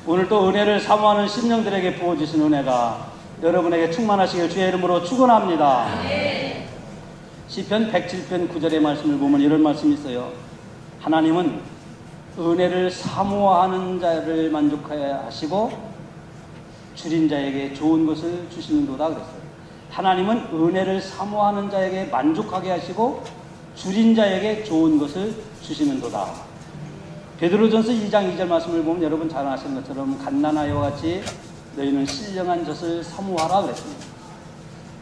오늘 또 은혜를 사모하는 심령들에게 부어주신 은혜가 여러분에게 충만하시길 주의 이름으로 축원합니다. 시편 107편 9절의 말씀을 보면 이런 말씀이 있어요. 하나님은 은혜를 사모하는 자를 만족하게 하시고 줄인 자에게 좋은 것을 주시는도다 그랬어요. 하나님은 은혜를 사모하는 자에게 만족하게 하시고 줄인 자에게 좋은 것을 주시는도다. 베드로전서 2장 2절 말씀을 보면 여러분 잘 아시는 것처럼 갓난아이와 같이 너희는 신령한 젖을 사모하라 그랬습니다.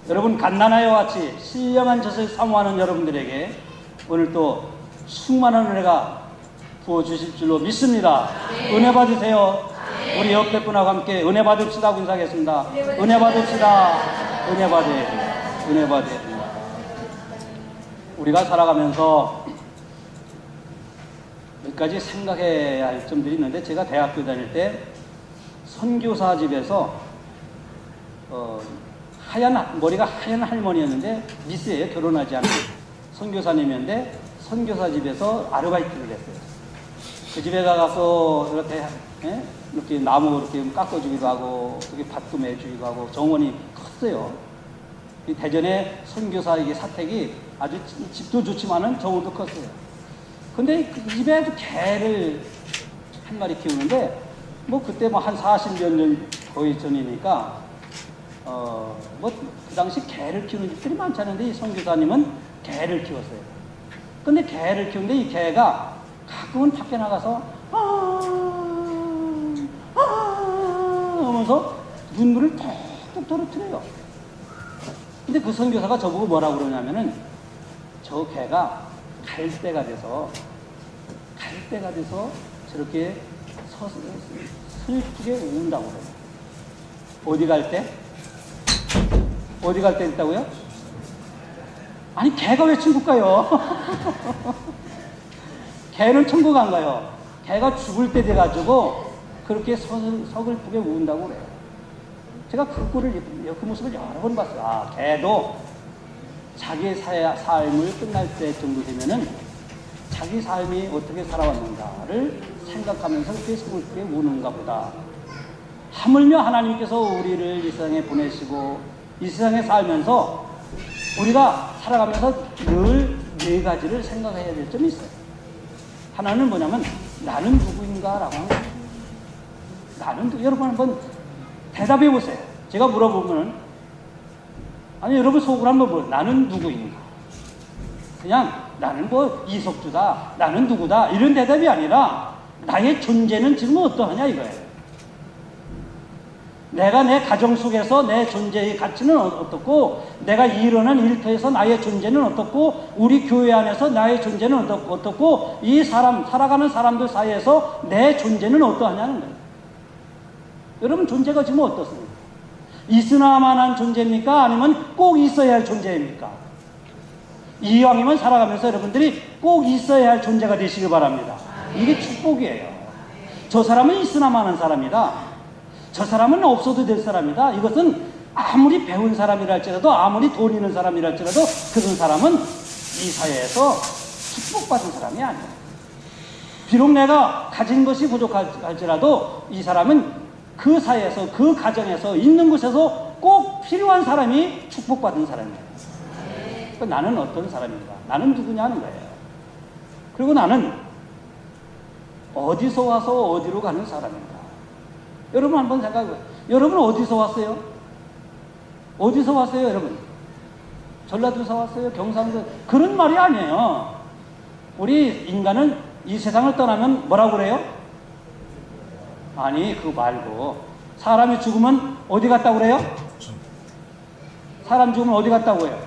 여러분 갓난아이와 같이 신령한 젖을 사모하는 여러분들에게 오늘 또 충만한 은혜가 부어주실 줄로 믿습니다. 은혜 받으세요. 우리 옆에 분하고 함께 은혜 받읍시다 하고 인사하겠습니다. 은혜 받읍시다. 은혜 받으세요. 은혜 받으세요. 우리가 살아가면서 몇 가지 생각해야 할 점들이 있는데, 제가 대학교 다닐 때 선교사 집에서 머리가 하얀 할머니였는데 미스예요. 결혼하지 않은 선교사님이었는데 선교사 집에서 아르바이트를 했어요. 그 집에 가서 이렇게 나무 이렇게 깎아주기도 하고 그게 밭도 매주기도 하고 정원이 컸어요. 대전의 선교사 이게 사택이 아주 집도 좋지만은 정원도 컸어요. 근데 그 집에 아주 개를 한 마리 키우는데, 뭐 그때 뭐 한 40몇 년 거의 전이니까, 뭐 그 당시 개를 키우는 집들이 많지 않은데 이 선교사님은 개를 키웠어요. 근데 개를 키우는데 이 개가 가끔은 밖에 나가서, 하면서 눈물을 톡톡 떨어뜨려요. 근데 그 선교사가 저보고 뭐라고 그러냐면은, 저 개가 갈대가 돼서 저렇게 슬프게 운다고 그래요. 어디 갈 때? 어디 갈 때 있다고요? 아니 개가 왜 천국 가요? 개는 천국 안 가요. 개가 죽을 때 돼가지고 그렇게 서글프게 운다고 그래요. 제가 그 모습을 여러 번 봤어요. 개도 자기의 삶을 끝날 때 정도 되면은 자기 삶이 어떻게 살아왔는가를 생각하면서 그렇게 서글프게 우는가 보다. 하물며 하나님께서 우리를 이 세상에 보내시고 이 세상에 살면서 우리가 살아가면서 늘 네 가지를 생각해야 될 점이 있어요. 하나는 뭐냐면 나는 누구인가 라고 하는 거예요. 여러분 한번 대답해 보세요. 제가 물어보면 아니 여러분 속으로 한번 보세요. 나는 누구인가? 그냥 나는 뭐 이석주다, 나는 누구다 이런 대답이 아니라 나의 존재는 지금 어떠하냐 이거예요. 내가 내 가정 속에서 내 존재의 가치는 어떻고, 내가 일어난 일터에서 나의 존재는 어떻고, 우리 교회 안에서 나의 존재는 어떻고, 이 살아가는 사람들 사이에서 내 존재는 어떠하냐는 거예요. 여러분 존재가 지금 어떻습니까? 있으나마난 존재입니까? 아니면 꼭 있어야 할 존재입니까? 이왕이면 살아가면서 여러분들이 꼭 있어야 할 존재가 되시길 바랍니다. 이게 축복이에요. 저 사람은 있으나마난 사람이다. 저 사람은 없어도 될 사람이다. 이것은 아무리 배운 사람이라 할지라도, 아무리 돈 있는 사람이라 할지라도 그런 사람은 이 사회에서 축복받은 사람이 아니에요. 비록 내가 가진 것이 부족할지라도 이 사람은 그 사회에서, 그 가정에서, 있는 곳에서 꼭 필요한 사람이 축복받은 사람이에요. 그러니까 나는 어떤 사람인가? 나는 누구냐 하는 거예요. 그리고 나는 어디서 와서 어디로 가는 사람인가? 여러분 한번 생각해보세요. 여러분 어디서 왔어요? 어디서 왔어요 여러분? 전라도에서 왔어요? 경상도? 그런 말이 아니에요. 우리 인간은 이 세상을 떠나면 뭐라고 그래요? 아니 그거 말고, 사람이 죽으면 어디 갔다고 그래요? 사람 죽으면 어디 갔다고 해요?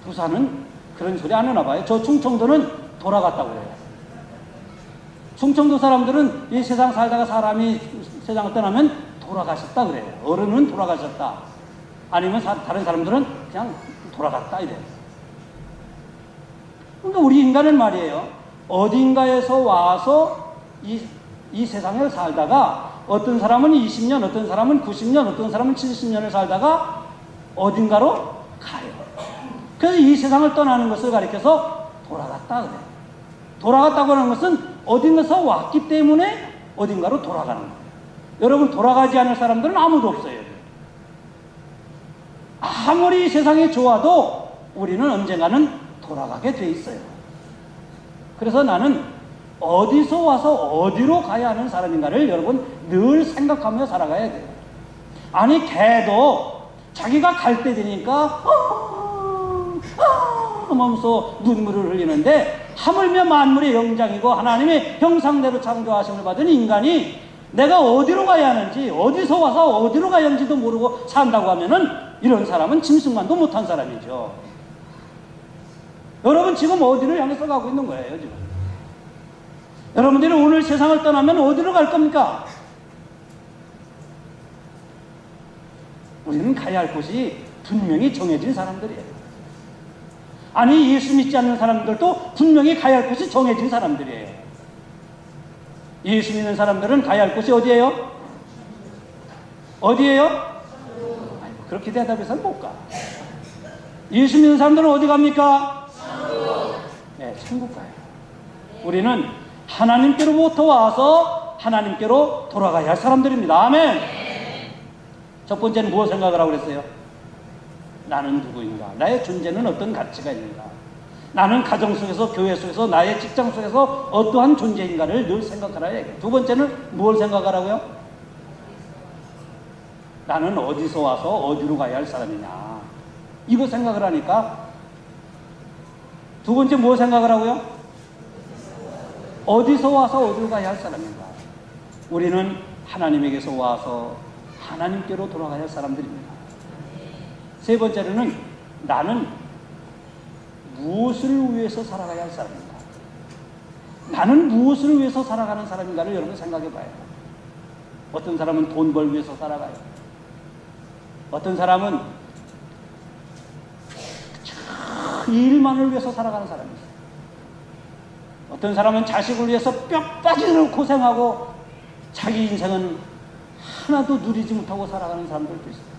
부산은 그런 소리 안 하나 봐요. 저 충청도는 돌아갔다고 그래요. 충청도 사람들은 이 세상 살다가 사람이 세상을 떠나면 돌아가셨다 그래요. 어른은 돌아가셨다. 아니면 다른 사람들은 그냥 돌아갔다 이래요. 그러니까 우리 인간은 말이에요. 어딘가에서 와서 이 세상을 살다가 어떤 사람은 20년, 어떤 사람은 90년, 어떤 사람은 70년을 살다가 어딘가로 가요. 그래서 이 세상을 떠나는 것을 가리켜서 돌아갔다 그래요. 돌아갔다고 하는 것은 어딘가서 왔기 때문에 어딘가로 돌아가는 거예요. 여러분, 돌아가지 않을 사람들은 아무도 없어요. 아무리 세상이 좋아도 우리는 언젠가는 돌아가게 돼 있어요. 그래서 나는 어디서 와서 어디로 가야 하는 사람인가를 여러분 늘 생각하며 살아가야 돼요. 아니, 개도 자기가 갈 때 되니까 하면서 눈물을 흘리는데, 하물며 만물의 영장이고 하나님의 형상대로 창조하심을 받은 인간이 내가 어디로 가야 하는지, 어디서 와서 어디로 가야 하는지도 모르고 산다고 하면은 이런 사람은 짐승만도 못한 사람이죠. 여러분, 지금 어디를 향해서 가고 있는 거예요, 지금? 여러분들이 오늘 세상을 떠나면 어디로 갈 겁니까? 우리는 가야 할 곳이 분명히 정해진 사람들이에요. 아니, 예수 믿지 않는 사람들도 분명히 가야 할 곳이 정해진 사람들이에요. 예수 믿는 사람들은 가야 할 곳이 어디예요? 어디예요? 아이고, 그렇게 대답해서는 못 가. 예수 믿는 사람들은 어디 갑니까? 천국. 네, 천국 가요. 우리는 하나님께로부터 와서 하나님께로 돌아가야 할 사람들입니다. 아멘. 첫 번째는 무엇 생각을 하고 그랬어요? 나는 누구인가? 나의 존재는 어떤 가치가 있는가? 나는 가정 속에서, 교회 속에서, 나의 직장 속에서 어떠한 존재인가를 늘 생각하라 해요. 두 번째는 무엇을 생각하라고요? 나는 어디서 와서 어디로 가야 할 사람이냐? 이거 생각을 하니까, 두 번째 무엇 생각을 하고요? 어디서 와서 어디로 가야 할 사람인가? 우리는 하나님에게서 와서 하나님께로 돌아가야 할 사람들입니다. 세 번째로는 나는 무엇을 위해서 살아가야 할 사람인가? 나는 무엇을 위해서 살아가는 사람인가를 여러분 생각해 봐요. 어떤 사람은 돈 벌기 위해서 살아가요. 어떤 사람은 일만을 위해서 살아가는 사람이 있어요. 어떤 사람은 자식을 위해서 뼈 빠지도록 고생하고 자기 인생은 하나도 누리지 못하고 살아가는 사람들도 있어요.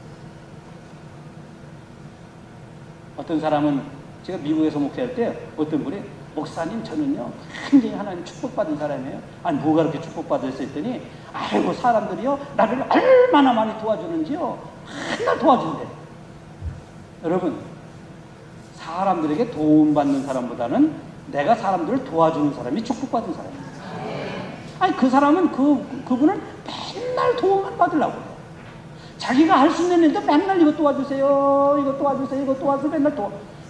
어떤 사람은, 제가 미국에서 목회할 때 어떤 분이, 목사님, 저는요 굉장히 하나님 축복받은 사람이에요. 아니, 뭐가 그렇게 축복받았어 했더니, 아이고, 사람들이요 나를 얼마나 많이 도와주는지요, 맨날 도와준대. 여러분, 사람들에게 도움받는 사람보다는 내가 사람들을 도와주는 사람이 축복받은 사람이에요. 아니, 그 사람은 그분은 맨날 도움만 받으려고 해요. 자기가 할 수 있는 일도 맨날 이것 도와주세요, 이것 도와주세요, 이것 도와주세요, 맨날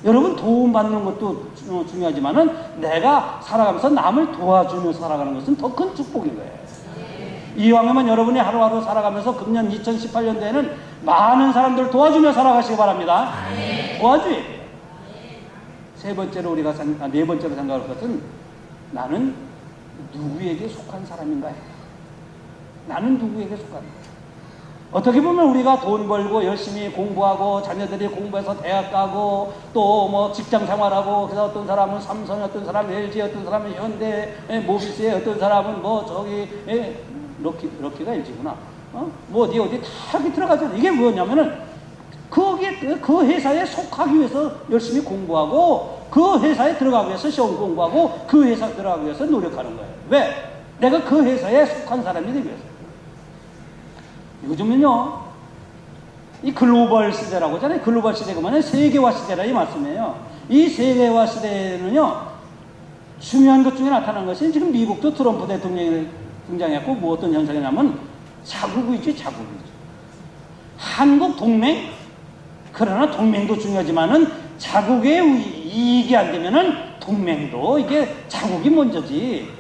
여러분, 도움받는 것도 중요하지만은 내가 살아가면서 남을 도와주며 살아가는 것은 더 큰 축복인 거예요. 이왕이면 여러분이 하루하루 살아가면서 금년 2018년도에는 많은 사람들을 도와주며 살아가시기 바랍니다. 도와줘야 돼요. 세 번째로 네 번째로 생각할 것은 나는 누구에게 속한 사람인가? 나는 누구에게 속한가? 어떻게 보면 우리가 돈 벌고 열심히 공부하고 자녀들이 공부해서 대학 가고 또 뭐 직장 생활하고, 그래서 어떤 사람은 삼성, 어떤 사람은 LG, 어떤 사람은 현대 모비스에, 어떤 사람은 뭐 저기 럭키가 LG구나. 뭐 어디 다 여기 들어가잖아요. 이게 뭐냐면은 거기에 그 회사에 속하기 위해서 열심히 공부하고, 그 회사에 들어가기 위해서 시험 공부하고, 그 회사 들어가기 위해서 노력하는 거예요. 왜? 내가 그 회사에 속한 사람이 되기 위해서. 요즘은요, 이 글로벌 시대라고 하잖아요. 글로벌 시대가 뭐냐? 세계화 시대라 이 말씀이에요. 이 세계화 시대는요, 중요한 것 중에 나타난 것이, 지금 미국도 트럼프 대통령이 등장했고, 뭐 어떤 현상이냐면 자국이죠, 자국이죠. 한국 동맹, 그러나 동맹도 중요하지만은 자국의 이익이 안 되면은 동맹도, 이게 자국이 먼저지.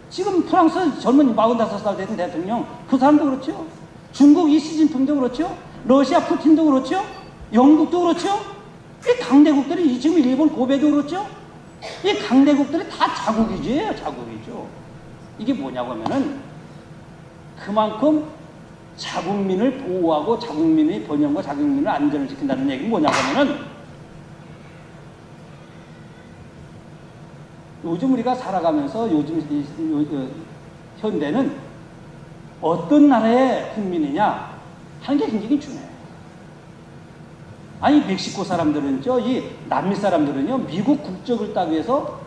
지금 프랑스 젊은 45살 된 대통령, 그 사람도 그렇죠. 중국 시진핑도 그렇죠. 러시아 푸틴도 그렇죠. 영국도 그렇죠. 이 강대국들이, 지금 일본 고베도 그렇죠. 이 강대국들이 다 자국이죠. 자국이죠. 이게 뭐냐고 하면은 그만큼 자국민을 보호하고 자국민의 번영과 자국민의 안전을 지킨다는 얘기는 뭐냐고 하면은, 요즘 우리가 살아가면서 현대는 어떤 나라의 국민이냐 하는 게 굉장히 중요해요. 아니, 멕시코 사람들은요, 이 남미 사람들은요, 미국 국적을 따기 위해서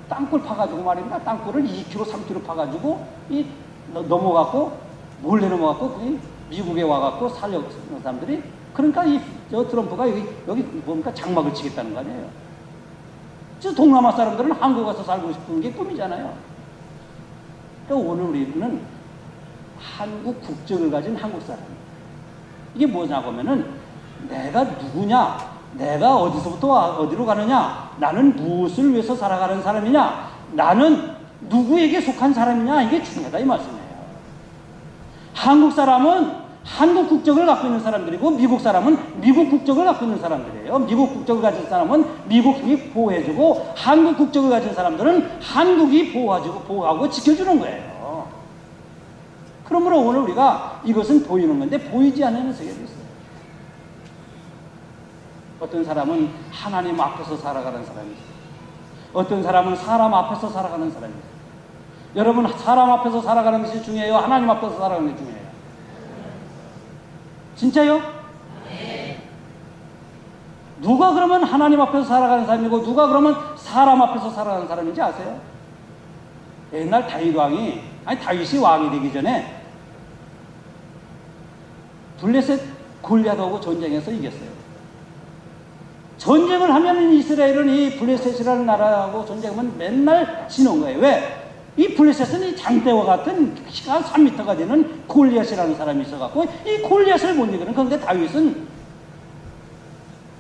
땅굴 파가지고 말입니다. 땅굴을 2km, 3km 파가지고 넘어갔고 몰래 넘어갔고 미국에 와갖고 살려는 사람들이 그러니까 저 트럼프가 여기 뭡니까 장막을 치겠다는 거 아니에요. 저 동남아 사람들은 한국 가서 살고 싶은 게 꿈이잖아요. 그러니까 오늘 우리는 한국 국적을 가진 한국 사람. 이게 뭐냐고 하면은 내가 누구냐, 내가 어디서부터 어디로 가느냐, 나는 무엇을 위해서 살아가는 사람이냐, 나는 누구에게 속한 사람이냐, 이게 중요하다 이 말씀이에요. 한국 사람은 한국 국적을 갖고 있는 사람들이고 미국 사람은 미국 국적을 갖고 있는 사람들이에요. 미국 국적을 가진 사람은 미국이 보호해주고 한국 국적을 가진 사람들은 한국이 보호하고 지켜주는 거예요. 그러므로 오늘 우리가 이것은 보이는 건데 보이지 않는 세계도 있어요. 어떤 사람은 하나님 앞에서 살아가는 사람이 있어요. 어떤 사람은 사람 앞에서 살아가는 사람이 있어요. 여러분 사람 앞에서 살아가는 것이 중요해요? 하나님 앞에서 살아가는 게 중요해요? 진짜요? 네. 누가 그러면 하나님 앞에서 살아가는 사람이고 누가 그러면 사람 앞에서 살아가는 사람인지 아세요? 옛날 다윗이 왕이 되기 전에 블레셋 골리앗하고 전쟁에서 이겼어요. 전쟁을 하면 이스라엘은 이 블레셋이라는 나라하고 전쟁하면 맨날 지는 거예요. 왜? 이 블레셋은 이 장대와 같은 키가 3m가 되는 골리앗이라는 사람이 있어갖고 이 골리앗을 못 이기는. 그런데 다윗은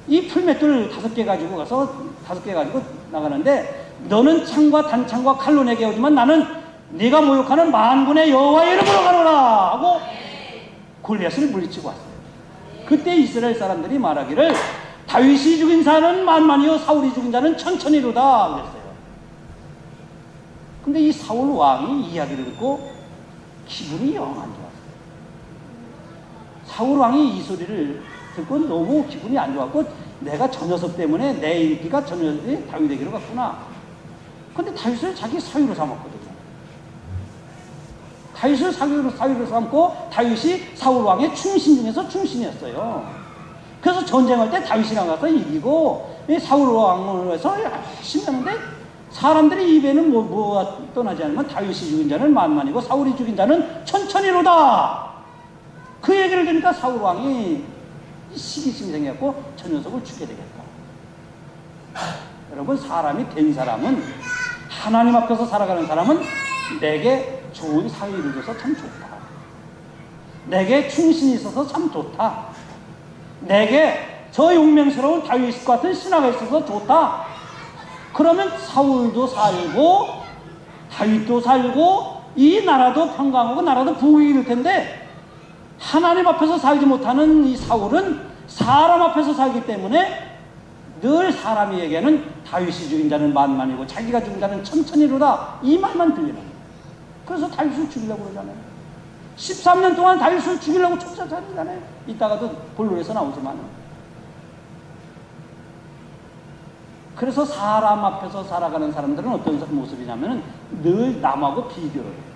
이 풀맷돌 5개 가지고 나가는데 너는 창과 단창과 칼로 내게 오지만 나는 네가 모욕하는 만군의 여호와의 이름으로 가노라 하고 골리앗을 물리치고 왔어요. 그때 이스라엘 사람들이 말하기를 다윗이 죽인 자는 만만이요 사울이 죽인 자는 천천히로다 그랬어요. 근데 이 사울 왕이 이야기를 듣고 기분이 영 안 좋았어요. 사울 왕이 이 소리를 듣고 너무 기분이 안 좋았고 내가 저 녀석 때문에 내 인기가 저 녀석이 다윗에게로 갔구나. 근데 다윗을 자기 사위로 삼았거든요. 다윗을 사위로 삼고 다윗이 사울 왕의 충신 중에서 충신이었어요. 그래서 전쟁할 때 다윗이랑 가서 이기고 사울 왕을 해서 열심히 하는데 사람들이 입에는 뭐가 떠나지 않으면 다윗이 죽인 자는 만만이고 사울이 죽인 자는 천천히로다. 그 얘기를 들으니까 사울 왕이 시기심이 생겼고 저 녀석을 죽게 되겠다. 여러분 사람이 된 사람은 하나님 앞에서 살아가는 사람은 내게 좋은 사위를 줘서 참 좋다. 내게 충신이 있어서 참 좋다. 내게 저 용맹스러운 다윗 같은 신하가 있어서 좋다. 그러면 사울도 살고 다윗도 살고 이 나라도 평강하고 나라도 부귀이 될 텐데 하나님 앞에서 살지 못하는 이 사울은 사람 앞에서 살기 때문에 늘 사람이 얘기하는 다윗이 죽인 자는 만만이고 자기가 죽인 자는 천천히로다 이 말만 들리는 거예요. 그래서 다윗을 죽이려고 그러잖아요. 13년 동안 다윗을 죽이려고 쫓아다니잖아요. 이따가도 본론에서 나오지만 그래서 사람 앞에서 살아가는 사람들은 어떤 모습이냐면 늘 남하고 비교를 해요.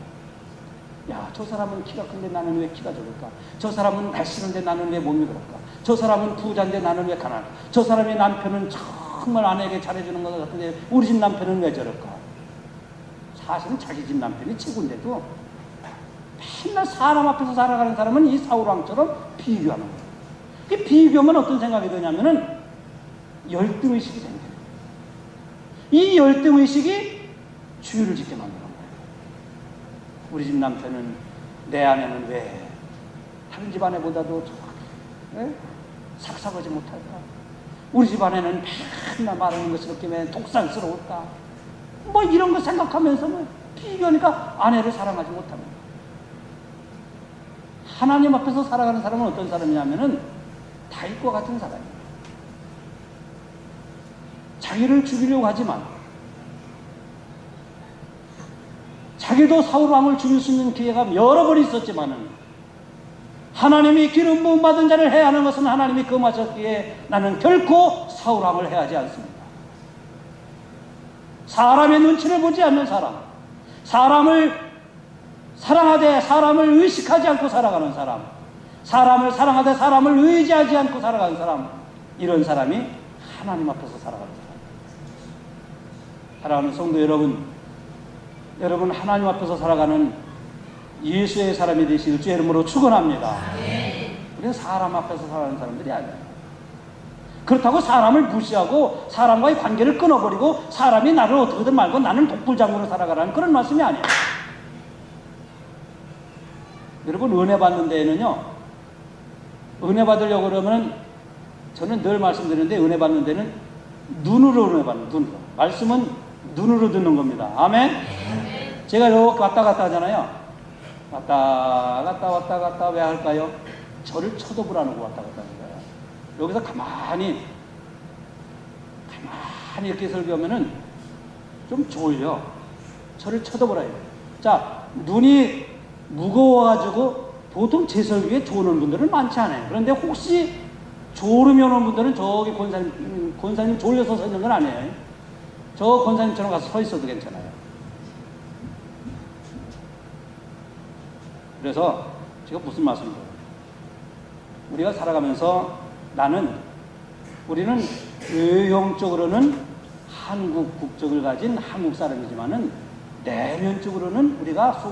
야, 저 사람은 키가 큰데 나는 왜 키가 적을까? 저 사람은 날씬한데 나는 왜 몸이 그럴까? 저 사람은 부자인데 나는 왜 가난할까? 저 사람의 남편은 정말 아내에게 잘해주는 것 같은데 우리 집 남편은 왜 저럴까? 사실은 자기 집 남편이 최고인데도 맨날 사람 앞에서 살아가는 사람은 이 사울왕처럼 비교하는 거예요. 그 비교하면 어떤 생각이 드냐면은 열등의식이 생겨요. 이 열등의식이 주의를 짓게 만드는 거예요. 우리 집 남편은, 내 아내는 왜 다른 집 아내보다도 삭삭하지 못할까? 우리 집 아내는 맨날 말하는 것이 이렇게 왜 독살스러울까? 뭐 이런 거 생각하면서 비교하니까 아내를 사랑하지 못합니다. 하나님 앞에서 살아가는 사람은 어떤 사람이냐면은 다윗과 같은 사람이에요. 자기를 죽이려고 하지만 자기도 사울 왕을 죽일 수 있는 기회가 여러 번 있었지만은 하나님이 기름 부음 받은 자를 해야 하는 것은 하나님이 금하셨기에 나는 결코 사울 왕을 해하지 않습니다. 사람의 눈치를 보지 않는 사람, 사람을 사랑하되 사람을 의식하지 않고 살아가는 사람, 사람을 사랑하되 사람을 의지하지 않고 살아가는 사람, 이런 사람이 하나님 앞에서 살아가는 사람. 사랑하는 성도 여러분, 여러분 하나님 앞에서 살아가는 예수의 사람이 되실 주의 이름으로 축원합니다. 우리는 사람 앞에서 살아가는 사람들이 아니에요. 그렇다고 사람을 무시하고 사람과의 관계를 끊어버리고 사람이 나를 어떻게든 말고 나는 독불장군으로 살아가라는 그런 말씀이 아니에요. 여러분, 은혜 받는 데에는요, 은혜 받으려고 그러면 저는 늘 말씀드리는데, 은혜 받는 데는 눈으로 은혜 받는, 눈으로. 말씀은 눈으로 듣는 겁니다. 아멘? 제가 이렇게 왔다 갔다 하잖아요. 왔다 갔다 왜 할까요? 저를 쳐다보라는 거 왔다 갔다 하는 거예요. 여기서 가만히 이렇게 설교하면은 좀 졸려. 저를 쳐다보라 해요. 자, 눈이 무거워가지고 보통 제 설교에 조는 분들은 많지 않아요. 그런데 혹시 졸음이 오는 분들은 저기 권사님 졸려서 서 있는 건 아니에요. 저 권사님처럼 가서 서 있어도 괜찮아요. 그래서 제가 무슨 말씀을 드려요? 우리가 살아가면서 우리는 외형적으로는 한국 국적을 가진 한국 사람이지만은 내면적으로는 우리가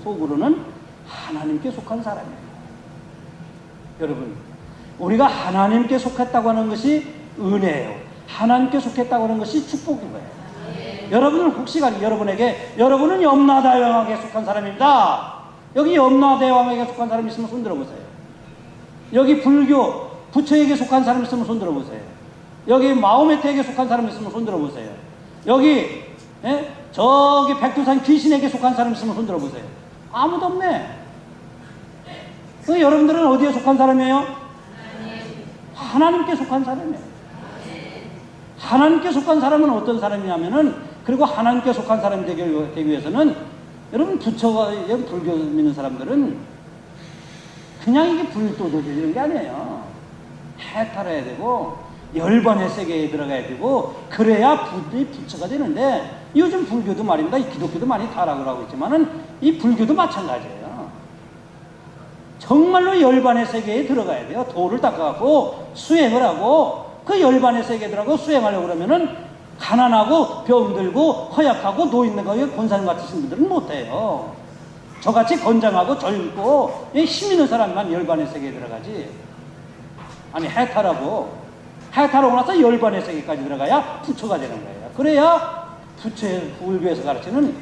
속으로는 하나님께 속한 사람이에요. 여러분, 우리가 하나님께 속했다고 하는 것이 은혜예요. 하나님께 속했다고 하는 것이 축복인 거예요. 여러분은 혹시 여러분에게 여러분은 염라대왕에게 속한 사람입니다. 여기 염라대왕에게 속한 사람이 있으면 손 들어보세요. 여기 불교 부처에게 속한 사람이 있으면 손 들어보세요. 여기 마호메트에게 속한 사람이 있으면 손 들어보세요. 여기 저기 백두산 귀신에게 속한 사람이 있으면 손 들어보세요. 아무도 없네. 그 여러분들은 어디에 속한 사람이에요? 하나님께 속한 사람이에요. 하나님께 속한 사람은 어떤 사람이냐면은, 그리고 하나님께 속한 사람이 되기 위해서는, 여러분 부처가 불교 믿는 사람들은 그냥 이게 불도도 되는 게 아니에요. 해탈해야 되고 열반의 세계에 들어가야 되고 그래야 부처가 되는데, 요즘 불교도 말입니다. 이 기독교도 많이 타락을 하고 있지만은 이 불교도 마찬가지예요. 정말로 열반의 세계에 들어가야 돼요. 도를 닦아갖고 수행을 하고, 그 열반의 세계에 들어가고 수행하려고 그러면은 가난하고 병들고 허약하고 노인네가 권사님 같으신 분들은 못해요. 저같이 건장하고 젊고 힘 있는 사람만 열반의 세계에 들어가지. 아니, 해탈하고 나서 열반의 세계까지 들어가야 부처가 되는 거예요. 그래야 부처의 불교에서 가르치는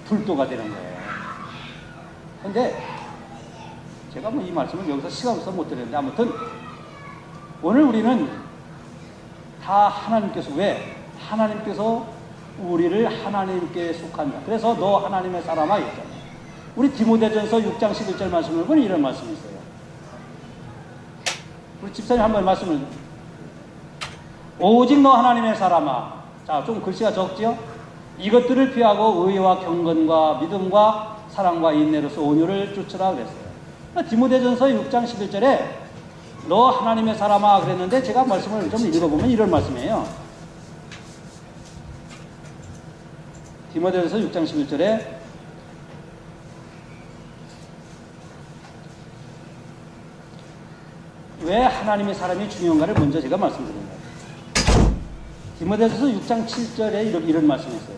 불도가 되는 거예요. 근데 제가 뭐 이 말씀을 여기서 시간 없어서 못 드렸는데, 아무튼 오늘 우리는 다 하나님께서, 왜? 하나님께서 우리를 하나님께 속한다. 그래서 너 하나님의 사람아 있잖아요. 우리 디모데전서 6장 11절 말씀을 보면 이런 말씀이 있어요. 우리 집사님 한번 말씀을. 오직 너 하나님의 사람아. 자, 좀 글씨가 적지요? 이것들을 피하고 의와 경건과 믿음과 사랑과 인내로서 온유를 쫓으라 그랬어요. 디모데전서 6장 11절에 너 하나님의 사람아 그랬는데, 제가 말씀을 좀 읽어보면 이런 말씀이에요. 디모데전서 6장 11절에 왜 하나님의 사람이 중요한가를 먼저 제가 말씀드립니다. 디모데전서 6장 7절에 이런 말씀이 있어요.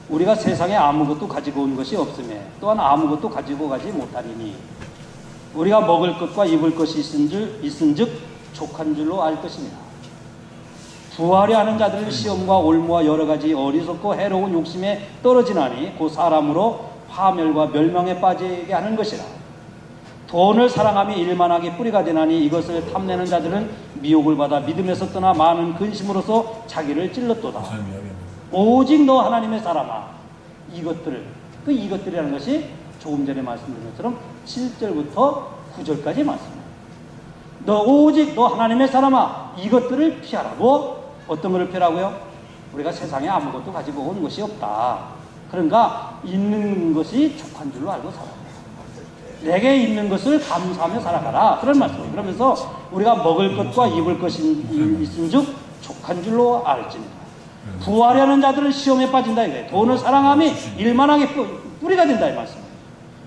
우리가 세상에 아무것도 가지고 온 것이 없음에 또한 아무것도 가지고 가지 못하리니 우리가 먹을 것과 입을 것이 있은즉 족한 줄로 알 것입니다. 부하려 하는 자들은 시험과 올무와 여러 가지 어리석고 해로운 욕심에 떨어지나니 곧 사람으로 파멸과 멸망에 빠지게 하는 것이라. 돈을 사랑함이 일만하게 뿌리가 되나니 이것을 탐내는 자들은 미혹을 받아 믿음에서 떠나 많은 근심으로서 자기를 찔렀도다. 오직 너 하나님의 사람아. 이것들이라는 것이 조금 전에 말씀드린 것처럼 7절부터 9절까지 말씀입니다. 오직 너 하나님의 사람아, 이것들을 피하라. 어떤 것을 피하라고요? 우리가 세상에 아무것도 가지고 온 것이 없다. 그러니까 있는 것이 족한 줄로 알고 살아라. 내게 있는 것을 감사하며 살아가라. 그런 말씀이에요. 그러면서 우리가 먹을 것과 입을 것이 있은즉 족한 줄로 알지니라. 부하려는 자들은 시험에 빠진다 이거예요. 돈을 사랑함이 일만하게 뿌리가 된다 이 말씀이에요.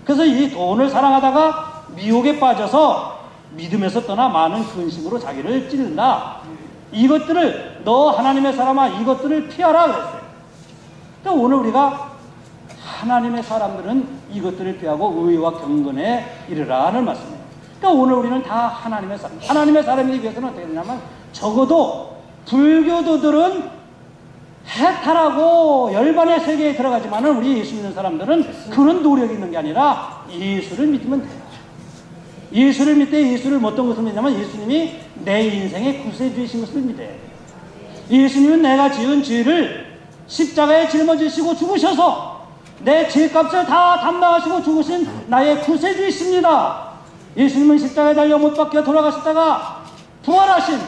그래서 이 돈을 사랑하다가 미혹에 빠져서 믿음에서 떠나 많은 근심으로 자기를 찌른다. 이것들을 너 하나님의 사람아 이것들을 피하라 그랬어요. 그러니까 오늘 우리가 하나님의 사람들은 이것들을 피하고 의와 경건에 이르라는 말씀이에요. 그러니까 오늘 우리는 다 하나님의 사람. 하나님의 사람이기 위해서는 어떻게 되냐면 적어도 불교도들은 해탈하고 열반의 세계에 들어가지만은 우리 예수 믿는 사람들은 그런 노력이 있는 게 아니라 예수를 믿으면 돼요. 예수를 믿되 예수를 어떤 것을 믿냐면 예수님이 내 인생의 구세주이신 것을 믿어야 돼요. 예수님은 내가 지은 죄를 십자가에 짊어지시고 죽으셔서 내 죄값을 다 담당하시고 죽으신 나의 구세주이십니다. 예수님은 십자가에 달려 못 박혀 돌아가셨다가 부활하신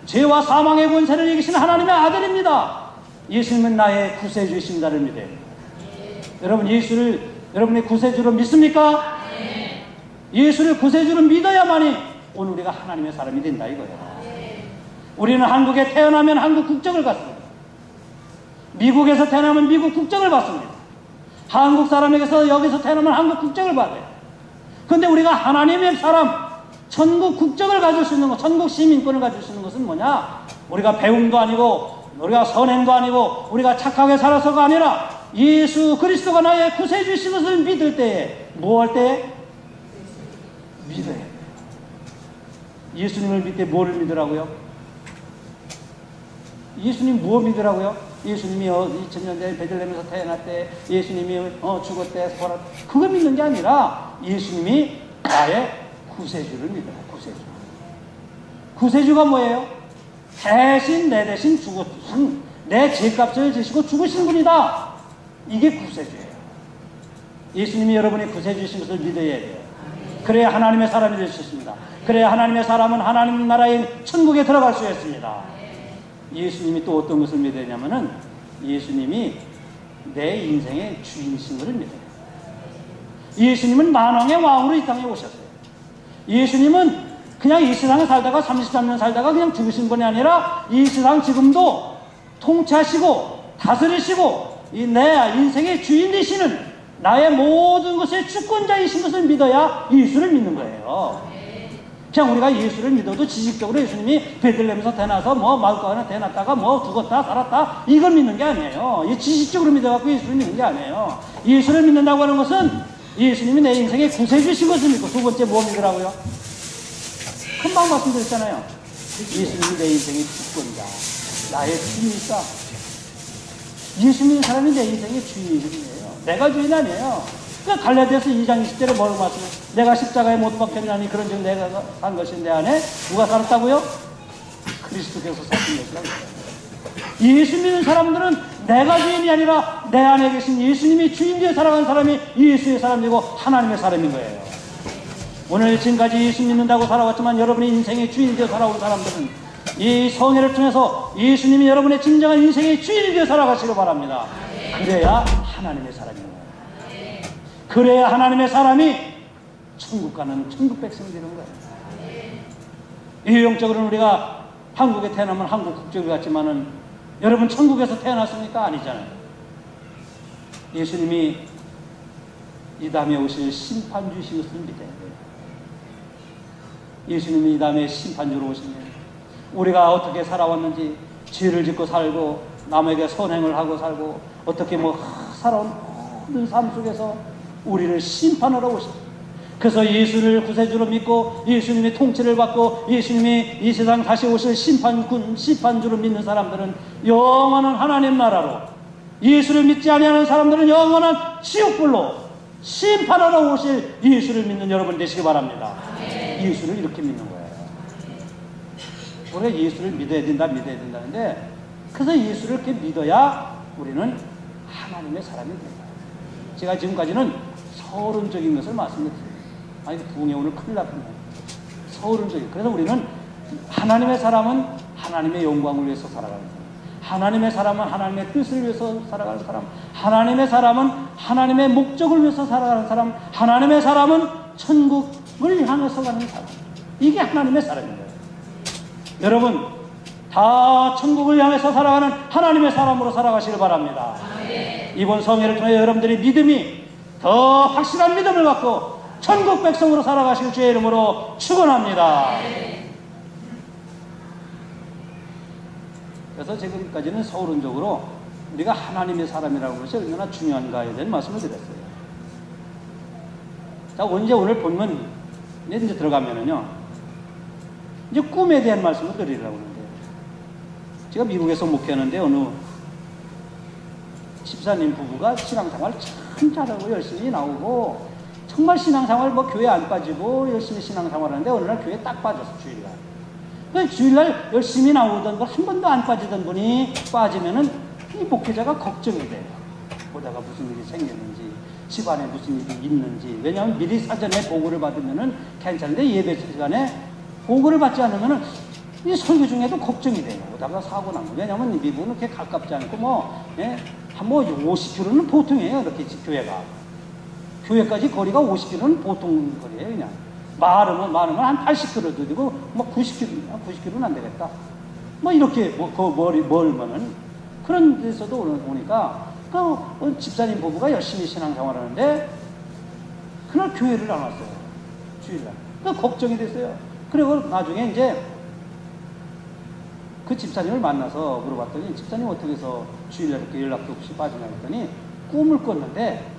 죄와 사망의 권세를 이기신 하나님의 아들입니다. 예수님은 나의 구세주이십니다를 믿어요. 여러분 예수를 여러분의 구세주로 믿습니까? 예수를 구세주로 믿어야만이 오늘 우리가 하나님의 사람이 된다 이거예요. 우리는 한국에 태어나면 한국 국적을 갖습니다. 미국에서 태어나면 미국 국적을 받습니다. 한국 사람에게서 여기서 태어나면 한국 국적을 받아요. 그런데 우리가 하나님의 사람, 천국 국적을 가질 수 있는 것, 천국 시민권을 가질 수 있는 것은 뭐냐? 우리가 배움도 아니고 우리가 선행도 아니고 우리가 착하게 살아서가 아니라 예수 그리스도가 나의 구세주이신 것을 믿을 때에 뭐 할 때에? 믿어야 돼요. 예수님을 믿되 뭐를 믿으라고요? 예수님 뭐 믿으라고요? 예수님이 2000년대 베들레헴에서 태어났대, 예수님이 죽었대, 그거 믿는 게 아니라 예수님이 나의 구세주를 믿어요. 구세주. 구세주가 뭐예요? 내 대신 죽으신, 내 죄값을 지시고 죽으신 분이다. 이게 구세주예요. 예수님이 여러분의 구세주이신 것을 믿어야 돼요. 그래야 하나님의 사람이 될 수 있습니다. 그래야 하나님의 사람은 하나님 나라의 천국에 들어갈 수 있습니다. 예수님이 또 어떤 것을 믿어야 하냐면은 예수님이 내 인생의 주인이신 것을 믿어요. 예수님은 만왕의 왕으로 이 땅에 오셨어요. 예수님은 그냥 이 세상에 살다가 33년 살다가 그냥 죽으신 분이 아니라 이 세상 지금도 통치하시고 다스리시고 내 인생의 주인 되시는 나의 모든 것의 주권자이신 것을 믿어야 예수를 믿는 거예요. 그냥 우리가 예수를 믿어도 지식적으로 예수님이 베들레헴에서 태어나서 마을가에 태어났다가 죽었다 살았다 이걸 믿는 게 아니에요. 이 지식적으로 믿어갖고 예수를 믿는 게 아니에요. 예수를 믿는다고 하는 것은 예수님이 내 인생의 구세주신 것을 믿고, 두 번째 뭐 믿으라고요? 금방 말씀드렸잖아요. 예수님이 내 인생의 주권자, 나의 주인이다. 예수 믿는 사람이 내 인생의 주인이에요. 내가 주인 아니에요. 그러니까 갈라디아서 2장 20절에 뭐라고 말씀해요? 내가 십자가에 못 박혔나니 그런즉 내가 산 것이 내 안에 누가 살았다고요? 그리스도께서 사신 것이라고 해요. 예수 믿는 사람들은 내가 주인이 아니라 내 안에 계신 예수님이 주인 되어 살아가는 사람이 예수의 사람이고 하나님의 사람인 거예요. 오늘 지금까지 예수 믿는다고 살아왔지만 여러분의 인생의 주인이 되어 살아온 사람들은 이 성회를 통해서 예수님이 여러분의 진정한 인생의 주인이 되어 살아가시길 바랍니다. 그래야 하나님의 사람이에요. 그래야 하나님의 사람이 천국 가는 천국 백성이 되는 거예요. 유형적으로는 우리가 한국에 태어나면 한국 국적을 갖지만은 여러분 천국에서 태어났습니까? 아니잖아요. 예수님이 이 다음에 오실 심판주이신 것을 믿어야 돼요. 예수님이 이 다음에 심판주로 오시면 우리가 어떻게 살아왔는지, 죄를 짓고 살고 남에게 선행을 하고 살고 어떻게 살아온 모든 삶 속에서 우리를 심판하러 오셨어요. 그래서 예수를 구세주로 믿고 예수님의 통치를 받고 예수님이 이 세상 다시 오실 심판주로 믿는 사람들은 영원한 하나님 나라로, 예수를 믿지 아니하는 사람들은 영원한 지옥불로 심판하러 오실 예수를 믿는 여러분 되시기 바랍니다. 예수를 이렇게 믿는 거예요. 우리가 예수를 믿어야 된다는데, 그래서 예수를 이렇게 믿어야 우리는 하나님의 사람이 됩니다. 제가 지금까지는 서론적인 것을 말씀드렸어요. 아니, 부흥에 오늘 큰일 났군요. 서론적인. 그래서 우리는 하나님의 사람은 하나님의 영광을 위해서 살아가는 사람, 하나님의 사람은 하나님의 뜻을 위해서 살아가는 사람, 하나님의 사람은 하나님의 목적을 위해서 살아가는 사람, 하나님의 사람은 천국을 향해서 가는 사람. 이게 하나님의 사람인 거예요. 여러분 다 천국을 향해서 살아가는 하나님의 사람으로 살아가시길 바랍니다. 이번 성회를 통해 여러분들이 믿음이 더 확실한 믿음을 갖고 천국 백성으로 살아가실 주의 이름으로 축원합니다. 그래서 지금까지는 서론적으로 우리가 하나님의 사람이라고 하는 것이 얼마나 중요한가에 대한 말씀을 드렸어요. 자, 오늘 본문 이제 들어가면은요, 이제 꿈에 대한 말씀을 드리려고 하는데, 제가 미국에서 목회하는데 어느 집사님 부부가 신앙생활 참 잘하고 열심히 나오고, 정말 신앙생활 뭐 교회 안 빠지고 열심히 신앙생활 하는데 어느 날 교회 딱 빠졌어, 주일날. 그 주일날 열심히 나오던 거 한 번도 안 빠지던 분이 빠지면은 이 목회자가 걱정이 돼요. 보다가 무슨 일이 생겼는지, 집안에 무슨 일이 있는지. 왜냐하면 미리 사전에 보고를 받으면은 괜찮은데 예배 시간에 보고를 받지 않으면은 이 설교 중에도 걱정이 돼요. 보다가 사고 난 거. 왜냐하면 미국은 그렇게 가깝지 않고 뭐, 예? 한 뭐 50km는 보통이에요. 이렇게 교회가. 교회까지 거리가 50km는 보통 거리예요, 그냥. 많으면 한 80km도 되고, 뭐 90km는 안 되겠다. 뭐 이렇게, 멀면은. 그런 데서도 오니까, 그 집사님 부부가 열심히 신앙생활 하는데, 그날 교회를 안 왔어요. 주일날. 그 걱정이 됐어요. 그리고 나중에 이제, 그 집사님을 만나서 물어봤더니, 집사님 어떻게 해서 주일날 이렇게 연락도 없이 빠지냐 했더니, 꿈을 꿨는데,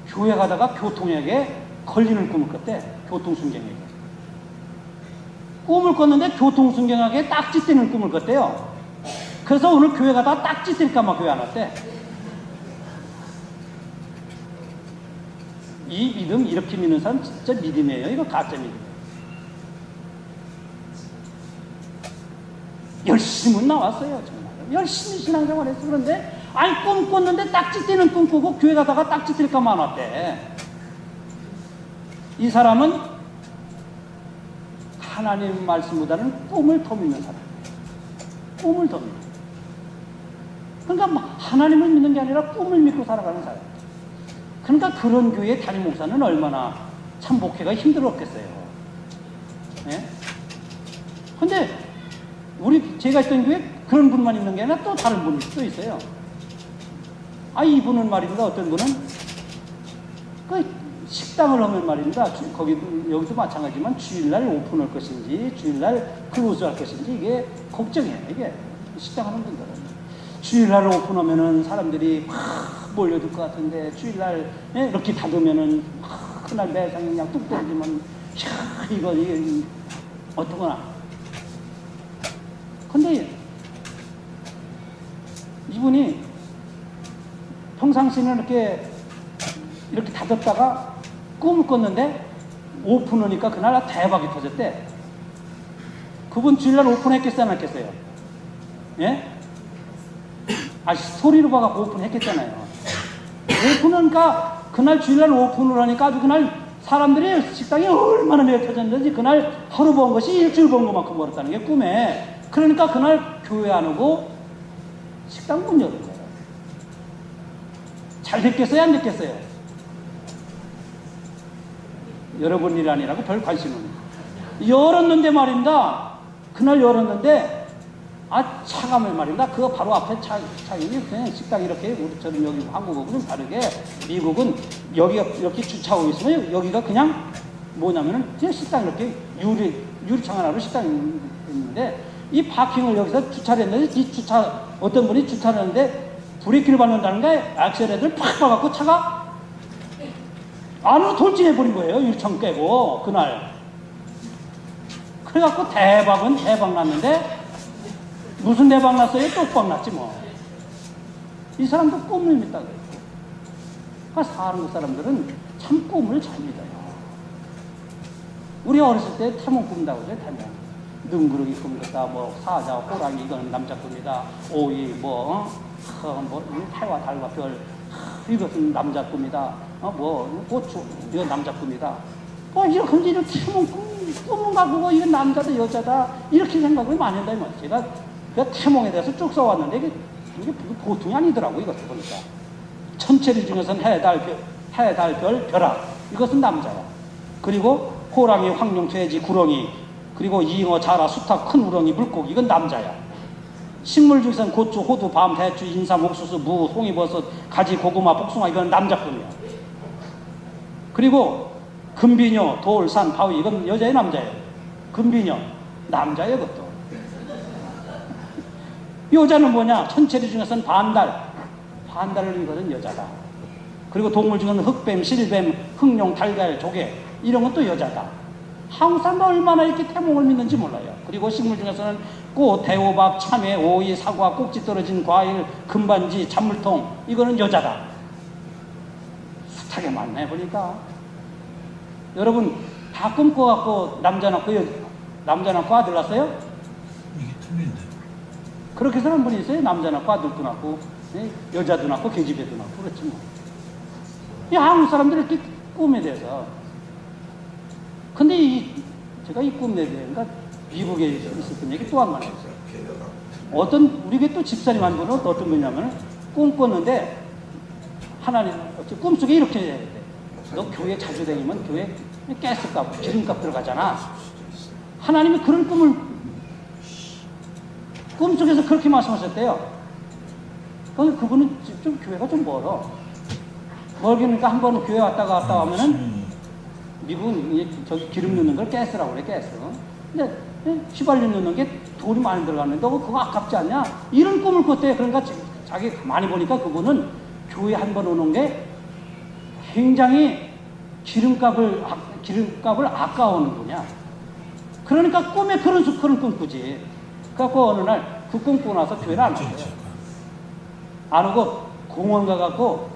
교회 가다가 교통약에 걸리는 꿈을 꿨대. 교통순경에게. 꿈을 꿨는데 교통순경하게 딱지 떼는 꿈을 꿨대요. 그래서 오늘 교회 가다가 딱지 뗄까봐 교회 안 왔대. 이 믿음, 이렇게 믿는 사람 진짜 믿음이에요. 이거 가짜 믿음이에요. 열심히 나왔어요. 정말. 열심히 신앙생활 했어. 그런데 아니 꿈 꿨는데 딱지 떼는 꿈 꾸고 교회 가다가 딱지 뗄까봐 안 왔대. 이 사람은 하나님 말씀보다는 꿈을 더 믿는 사람. 꿈을 더 믿는. 그러니까 하나님을 믿는 게 아니라 꿈을 믿고 살아가는 사람. 그러니까 그런 교회 담임 목사는 얼마나 참 목회가 힘들었겠어요. 예? 근데 제가 있던 교회 그런 분만 있는 게 아니라 또 다른 분이 또 있어요. 이분은 말입니다. 어떤 분은 그 식당을 하면 말입니다. 여기도 마찬가지지만 주일날 오픈할 것인지 주일날 클로즈할 것인지 이게 걱정이에요. 이게 식당 하는 분들은 주일날 오픈하면은 사람들이 막 몰려들 것 같은데 주일날 이렇게 닫으면은 그날 매상이 그냥 뚝 떨어지면 이게 어떡하나. 근데 이분이 평상시는 이렇게 닫았다가 꿈을 꿨는데 오픈하니까 그날 대박이 터졌대. 그분 주일날 오픈했겠어요, 안 했겠어요? 예? 소리로 봐갖고 오픈했겠잖아요. 오픈하니까 그날 주일날 오픈을 하니까 아주 그날 사람들이 식당이 얼마나 매어 터졌는지 그날 하루 본 것이 일주일 본 것만큼 벌었다는 게 꿈에. 그러니까 그날 교회 안 오고 식당 문 열은 거예요. 잘 됐겠어요, 안 됐겠어요? 여러분 일 아니라고 별 관심은. 열었는데 말입니다. 그날 열었는데 차가면 말입니다. 그거 바로 앞에 차이니 그냥 식당 이렇게 우리처럼 여기 한국하고는 다르게 미국은 여기가 이렇게 주차하고 있으면 여기가 그냥 뭐냐면은 그냥 식당 이렇게 유리창 하나로 식당이 있는데 이 파킹을 여기서 주차를 했는데 이 어떤 분이 주차를 했는데 브레이크를 밟는다는 게 액셀레터를 팍 박았고 차가 안으로 돌진해버린 거예요. 유리창 깨고 그날. 그래갖고 대박은 대박 났는데 무슨 대박 났어요? 똑박 났지 뭐. 이 사람도 꿈을 믿다 그랬고. 한국 사람들은 참 꿈을 잘 믿어요. 우리 어렸을 때 태몽 꾼다고 그래요. 태몽. 능구르기 꿈이다. 뭐 사자, 호랑이 이건 남자 꿈이다. 오이 해와 달과 별 이것은 남자 꿈이다. 고추 이건 남자 꿈이다. 이렇게 태몽 꿈인가 그거 이건 남자다 여자다 이렇게 생각을 많이 한다 이 말이에요. 제가 그 태몽에 대해서 쭉 써왔는데 이게 보통이 아니더라고. 이것을 보니까 천체리 중에서는 해, 달, 별, 벼락 이것은 남자야. 그리고 호랑이, 황룡, 돼지, 구렁이 그리고 잉어, 자라, 수탉, 큰 우렁이, 물고기 이건 남자야. 식물 중에서는 고추, 호두, 밤, 대추, 인삼, 옥수수, 무, 송이버섯, 가지, 고구마, 복숭아 이건 남자뿐이야. 그리고 금비녀, 돌, 산, 바위 이건 여자예요, 남자예요? 금비녀 남자예요. 그것도 여자는 뭐냐? 천체리 중에서는 반달을 이거는 여자다. 그리고 동물 중에는 흑뱀, 실뱀, 흑룡, 달걀, 조개 이런 건 또 여자다. 한국 사람도 얼마나 이렇게 태몽을 믿는지 몰라요. 그리고 식물 중에서는 꽃, 대호박, 참외, 오이, 사과, 꼭지 떨어진 과일, 금반지, 잔물통 이거는 여자다. 숱하게 많네 보니까. 여러분 다 꿈꿔갖고 남자 낳고 아들 낳았어요? 이게 틀린데. 그렇게 해서 한 분이 있어요. 남자 낳고 아들도 낳고 여자도 낳고 계집애도 낳고 그렇지 뭐. 이 한국 사람들이 이렇게 꿈에 대해서. 근데 제가 이 꿈에 대해 그러니까 미국에 있었던 얘기 또 한 번 했어요. 우리게 또 집사님 한 분은 어떤 분이냐면 꿈 꿨는데 하나님 꿈속에 이렇게 해야 돼. 너 교회 자주 다니면 교회 가스값, 기름값 들어가잖아. 하나님이 그런 꿈속에서 그렇게 말씀하셨대요. 그런데 그분은 좀 교회가 좀 멀어. 멀기니까 한 번은 교회 왔다 하면은 미국은 저기 기름 넣는 걸 가스라고 그래, 가스. 근데 휘발유 넣는 게 돈이 많이 들어가는데 너 그거 아깝지 않냐? 이런 꿈을 꿨대요. 그러니까 자기 많이 보니까 그분은 교회 한 번 오는 게 굉장히 기름값을 아까워하는 분이야. 그러니까 꿈에 그런 꿈 꾸지. 그래갖고 어느 날 그 꿈 꾸고 나서 교회를 안 왔어요. 안 오고 공원 가갖고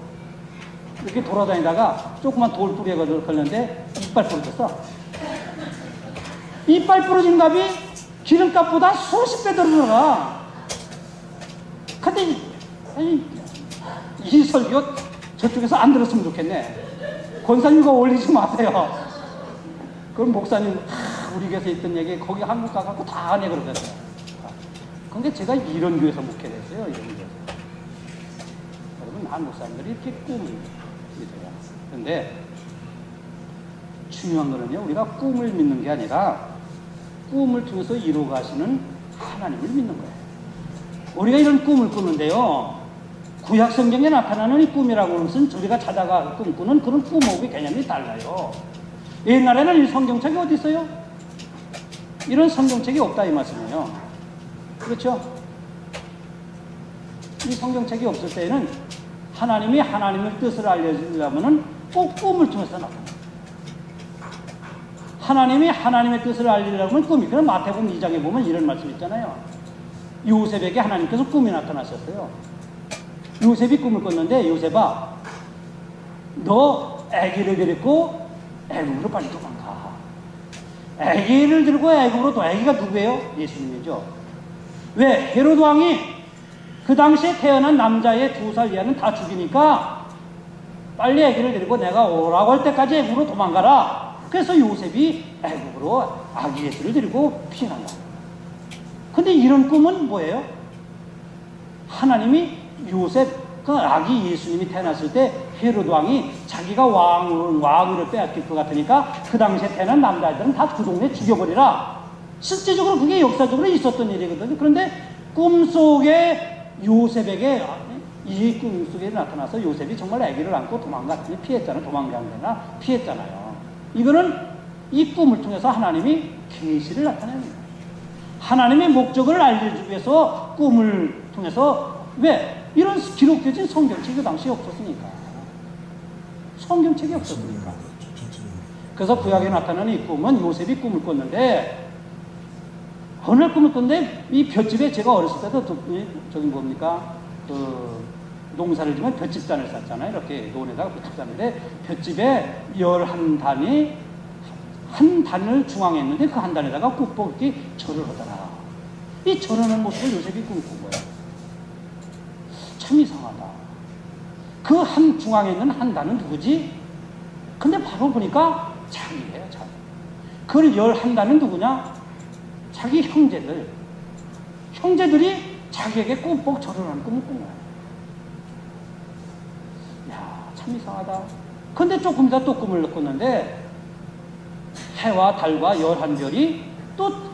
이렇게 돌아다니다가 조그만 돌뿌리에 걸렸는데 이빨 부러졌어. 이빨 부러진 값이 기름값보다 수십 배 더 들어가. 근데 이 설교 저쪽에서 안 들었으면 좋겠네. 권사님과 올리지 마세요. 그럼 목사님 우리 교회에서 있던 얘기 거기 한국 가갖고 다 하네 그러거든요. 근데 제가 이런 교회에서 목회를 했어요. 이런 교회에서. 여러분 한국 사람들이 이렇게 꿈을 믿어요. 그런데 중요한 거는요, 우리가 꿈을 믿는 게 아니라 꿈을 통해서 이루어가시는 하나님을 믿는 거예요. 우리가 이런 꿈을 꾸는데요, 구약 성경에 나타나는 이 꿈이라고 하는 것은 우리가 자다가 꿈꾸는 그런 꿈하고 개념이 달라요. 옛날에는 이 성경책이 어디 있어요? 이런 성경책이 없다 이 말씀이에요. 그렇죠? 이 성경책이 없을 때에는 하나님이 하나님의 뜻을 알려주려면 꼭 꿈을 통해서 나타나요. 하나님이 하나님의 뜻을 알리려면 꿈이. 그럼 마태복음 2장에 보면 이런 말씀 있잖아요. 요셉에게 하나님께서 꿈이 나타나셨어요. 요셉이 꿈을 꿨는데, 요셉아, 너 아기를 데리고 애굽으로 빨리 도망가. 아기를 들고 애굽으로 또, 아기가 누구예요? 예수님이죠. 왜? 헤로드 왕이 그 당시에 태어난 남자의 2살 이하는 다 죽이니까 빨리 아기를 데리고 내가 오라고 할 때까지 애굽으로 도망가라. 그래서 요셉이 애굽으로 아기 예수를 데리고 피난다. 근데 이런 꿈은 뭐예요? 하나님이 요셉, 그 아기 예수님이 태어났을 때 헤로드 왕이 자기가 왕위를 빼앗길 것 같으니까 그 당시에 태어난 남자들은 다 그 동네 죽여버리라. 실제적으로 그게 역사적으로 있었던 일이거든요. 그런데 꿈속에 요셉에게, 이 꿈속에 나타나서 요셉이 정말 아기를 안고 도망갔더니 피했잖아요. 도망간 게 아니라 피했잖아요. 이거는 이 꿈을 통해서 하나님이 계시를 나타냅니다. 하나님의 목적을 알려주기 위해서 꿈을 통해서, 왜? 이런 기록되진 성경책이 그 당시에 없었으니까. 성경책이 없었으니까. 그래서 구약에 나타나는 이 꿈은 요셉이 꿈을 꿨는데, 어느 날 꿈을 꿨는데 이 볏집에 제가 어렸을 때도 저기 뭡니까? 농사를 지면 볏집단을 쌓잖아요. 이렇게 논에다가 볏집단인데 볏집에 11단이 한 단을 중앙에 있는데 그 한 단에다가 꾹뻑이 절을 하더라. 이 절하는 모습을 요셉이 꿈꾼 거예요. 참 이상하다. 그 한 중앙에 있는 한 단은 누구지? 근데 바로 보니까 자기예요, 자기. 그 11단은 누구냐? 자기 형제들이 자기에게 꾹뻑 절을 하는 꿈을 꾼 거예요. 이야, 참 이상하다. 근데 조금 이따 또 꿈을 꿨는데 해와 달과 11별이 또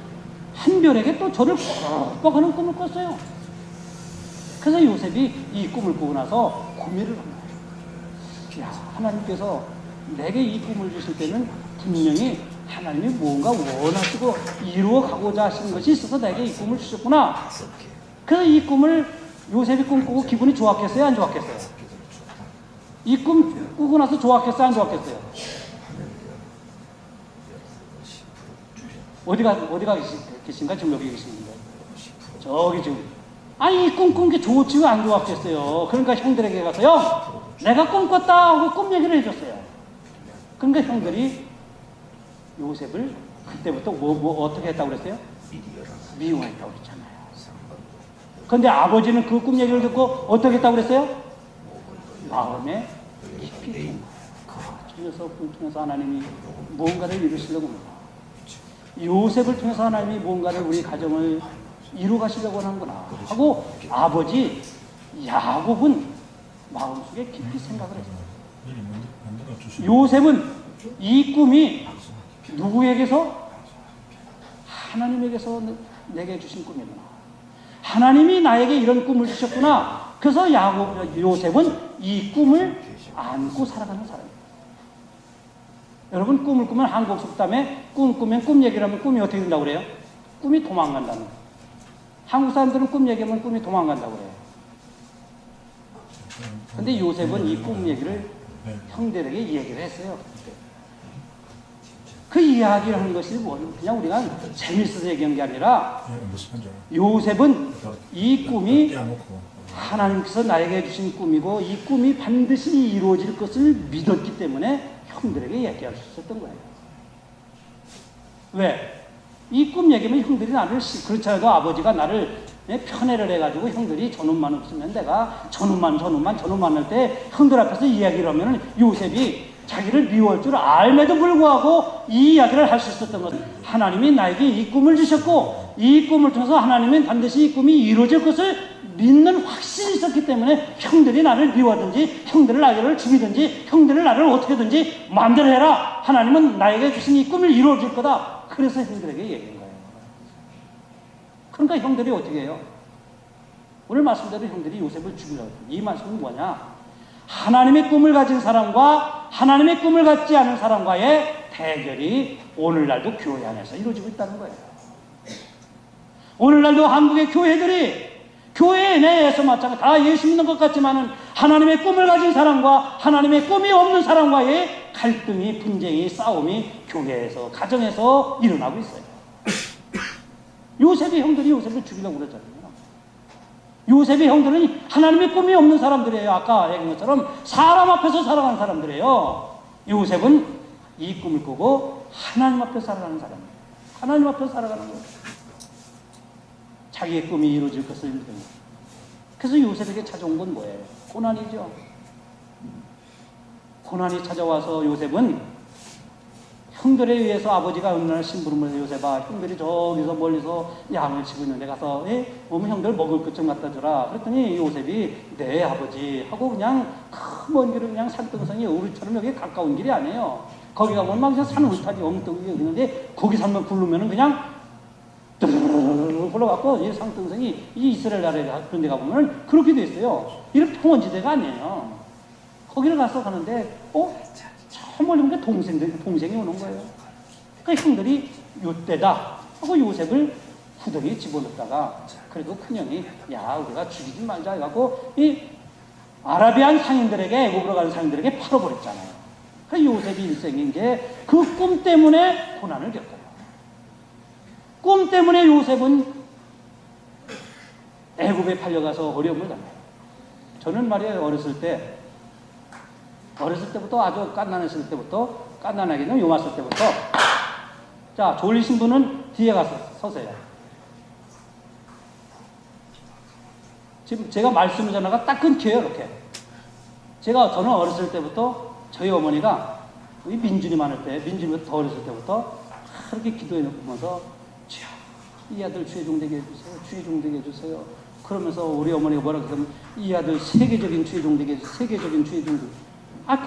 한 별에게 또 절을 꾹뻑 하는 꿈을 꿨어요. 그래서 요셉이 이 꿈을 꾸고 나서 고민을 한 거예요. 이야, 하나님께서 내게 이 꿈을 주실 때는 분명히 하나님이 뭔가 원하시고 이루어가고자 하시는 것이 있어서 내게 이 꿈을 주셨구나. 그래서 이 꿈을 요셉이 꿈꾸고 기분이 좋았겠어요? 안 좋았겠어요? 이 꿈 꾸고 나서 좋았겠어요? 안 좋았겠어요? 어디가 계신가? 지금 여기 계시는데. 저기 지금. 아니, 이 꿈 꾼 게 좋지 왜 안 좋았겠어요? 그러니까 형들에게 가서요, 내가 꿈꿨다 하고 꿈 얘기를 해줬어요. 그러니까 형들이 요셉을 그때부터 어떻게 했다고 그랬어요? 미워했다고 그랬잖아요. 그런데 아버지는 그 꿈 얘기를 듣고 어떻게 했다고 그랬어요? 마음에 깊이 든 거예요. 저 녀석을 통해서 하나님이 무언가를 이루시려고 합니다. 요셉을 통해서 하나님이 무언가를 우리 가정을 이루 가시려고 하는구나 하고 아버지 야곱은 마음속에 깊이 생각을 했어요. 요셉은 이 꿈이 누구에게서? 하나님에게서 내게 주신 꿈이구나. 하나님이 나에게 이런 꿈을 주셨구나. 그래서 요셉은 이 꿈을 안고 살아가는 사람이에요. 여러분, 꿈을 꾸면 한국 속담에 꿈 꾸면 꿈 얘기를 하면 꿈이 어떻게 된다고 그래요? 꿈이 도망간다는 거예요. 한국 사람들은 꿈 얘기하면 꿈이 도망간다고 그래요. 근데 요셉은 이 꿈 얘기를 형들에게 얘기를 했어요. 그 이야기를 하는 것이 그냥 우리가 재밌어서 얘기한 게 아니라 요셉은 이 꿈이 하나님께서 나에게 주신 꿈이고 이 꿈이 반드시 이루어질 것을 믿었기 때문에 형들에게 얘기할 수 있었던 거예요. 왜? 이 꿈 얘기면 형들이 나를, 그렇지 않아도 아버지가 나를 편애를 해가지고 형들이 저놈만 없으면 내가 저놈만 할 때 형들 앞에서 이야기를 하면 요셉이 자기를 미워할 줄 알매도 불구하고 이 이야기를 할 수 있었던 것은 하나님이 나에게 이 꿈을 주셨고 이 꿈을 통해서 하나님은 반드시 이 꿈이 이루어질 것을 믿는 확신이 있었기 때문에 형들이 나를 미워하든지 형들을 나를 죽이든지 형들을 나를 어떻게든지 마음대로 해라. 하나님은 나에게 주신 이 꿈을 이루어질 거다. 그래서 형들에게 얘기한 거예요. 그러니까 형들이 어떻게 해요? 오늘 말씀대로 형들이 요셉을 죽이려고 해요. 이 말씀은 뭐냐? 하나님의 꿈을 가진 사람과 하나님의 꿈을 갖지 않은 사람과의 대결이 오늘날도 교회 안에서 이루어지고 있다는 거예요. 오늘날도 한국의 교회들이 교회 내에서 마찬가지 다 예수 믿는 것 같지만은 하나님의 꿈을 가진 사람과 하나님의 꿈이 없는 사람과의 갈등이, 분쟁이, 싸움이 교회에서, 가정에서 일어나고 있어요. 요셉의 형들이 요셉을 죽이려고 그러잖아요. 요셉의 형들은 하나님의 꿈이 없는 사람들이에요. 아까 얘기한 것처럼 사람 앞에서 살아가는 사람들이에요. 요셉은 이 꿈을 꾸고 하나님 앞에 살아가는 사람이에요. 하나님 앞에 살아가는 거예요. 자기의 꿈이 이루어질 것을 믿는 거예요. 그래서 요셉에게 찾아온 건 뭐예요? 고난이죠. 고난이 찾아와서 요셉은 형들에 의해서 아버지가 어느 날 심부름을 해서 요셉아, 형들이 저기서 멀리서 양을 치고 있는데 가서 오면 형들 먹을 것 좀 갖다 주라. 그랬더니 요셉이 네 아버지 하고 그냥 큰 먼 길을 그냥 산등성이 우리처럼 여기 가까운 길이 아니에요. 거기 가면 막 그냥 산 울타리 엉뚱이 있는데 거기 산만 부르면은 그냥 뚜루루루 흘러갖고 이 산등성이 이 이스라엘 나라에 그런 데 가보면 그렇게 돼 있어요. 이런 평원지대가 아니에요. 거기를 가서 가는데 저 멀리 보니까 동생이 오는 거예요. 그러니까 형들이 요때다 하고 요셉을 구덩이에 집어넣다가 그래도 큰형이 야 우리가 죽이지 말자 해갖고 이 아라비안 상인들에게 애굽으로 가는 상인들에게 팔아버렸잖아요. 그러니까 요셉이 일생인 게 그 꿈 때문에 고난을 겪어요. 꿈 때문에 요셉은 애굽에 팔려가서 어려움을 당해요. 저는 말이에요 어렸을 때부터 아주 깐난했을 때부터 깐난하기는 요았을 때부터 자 졸리신 분은 뒤에 가서 서세요. 지금 제가 말씀 전화가 딱 끊겨요 이렇게. 저는 어렸을 때부터 저희 어머니가 우리 민준이 많을 때 민준이부터 더 어렸을 때부터 그렇게 기도해 놓고면서 주여 이 아들 주의 종되게 해주세요. 주의 종되게 해주세요. 그러면서 우리 어머니가 뭐라 그러면 이 아들 세계적인 주의 종되게 해주세요. 세계적인 주의 종되게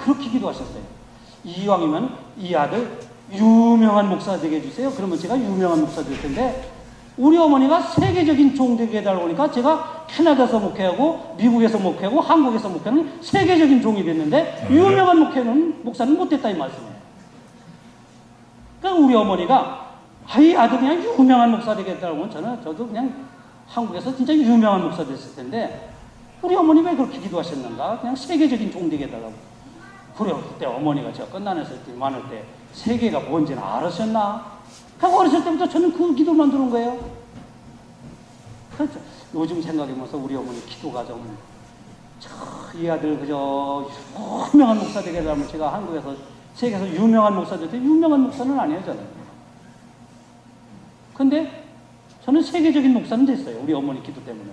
그렇게 기도하셨어요. 이왕이면 이 아들 유명한 목사 되게 해주세요. 그러면 제가 유명한 목사 될 텐데 우리 어머니가 세계적인 종 되게 해달라고 하니까 제가 캐나다에서 목회하고 미국에서 목회하고 한국에서 목회는 세계적인 종이 됐는데 유명한 목사는 못됐다 이 말씀이에요. 그러니까 우리 어머니가 이 아들 그냥 유명한 목사 되게 해달라고 하면 저도 그냥 한국에서 진짜 유명한 목사 됐을 텐데 우리 어머니 왜 그렇게 기도하셨는가? 그냥 세계적인 종되게다가 그래 그때 어머니가 제가 끝나냈을 때 많을 때 세계가 뭔지는 알았었나? 하고 어렸을 때부터 저는 그 기도만 들은 거예요. 그렇죠. 요즘 생각해보면서 우리 어머니 기도가 좀 이 아들 그저 유명한 목사 되게 되면 제가 한국에서 세계에서 유명한 목사 될때 유명한 목사는 아니에요 저는. 근데 저는 세계적인 목사는 됐어요. 우리 어머니 기도 때문에.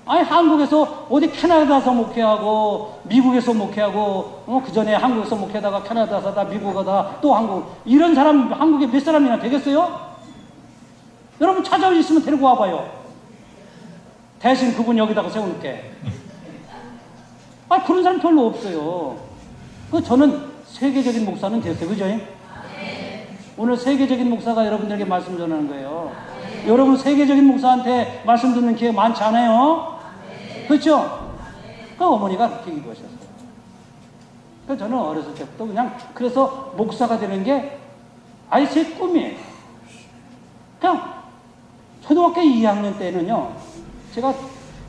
아니 한국에서 어디 캐나다에서 목회하고 미국에서 목회하고 그 전에 한국에서 목회하다가 캐나다 사다 미국 가다 또 한국 이런 사람 한국에 몇 사람이나 되겠어요? 여러분 찾아오시면 데리고 와봐요. 대신 그분 여기다가 세워놓게. 아 그런 사람 별로 없어요. 그 저는 세계적인 목사는 됐어요. 그죠? 오늘 세계적인 목사가 여러분들에게 말씀 전하는 거예요. 여러분 세계적인 목사한테 말씀 듣는 기회 많지 않아요? 그렇죠? 그 어머니가 그렇게 기도하셨어요. 그래서 저는 어렸을 때부터 그냥 그래서 목사가 되는 게 아예 제 꿈이에요. 그냥 초등학교 2학년 때는요. 제가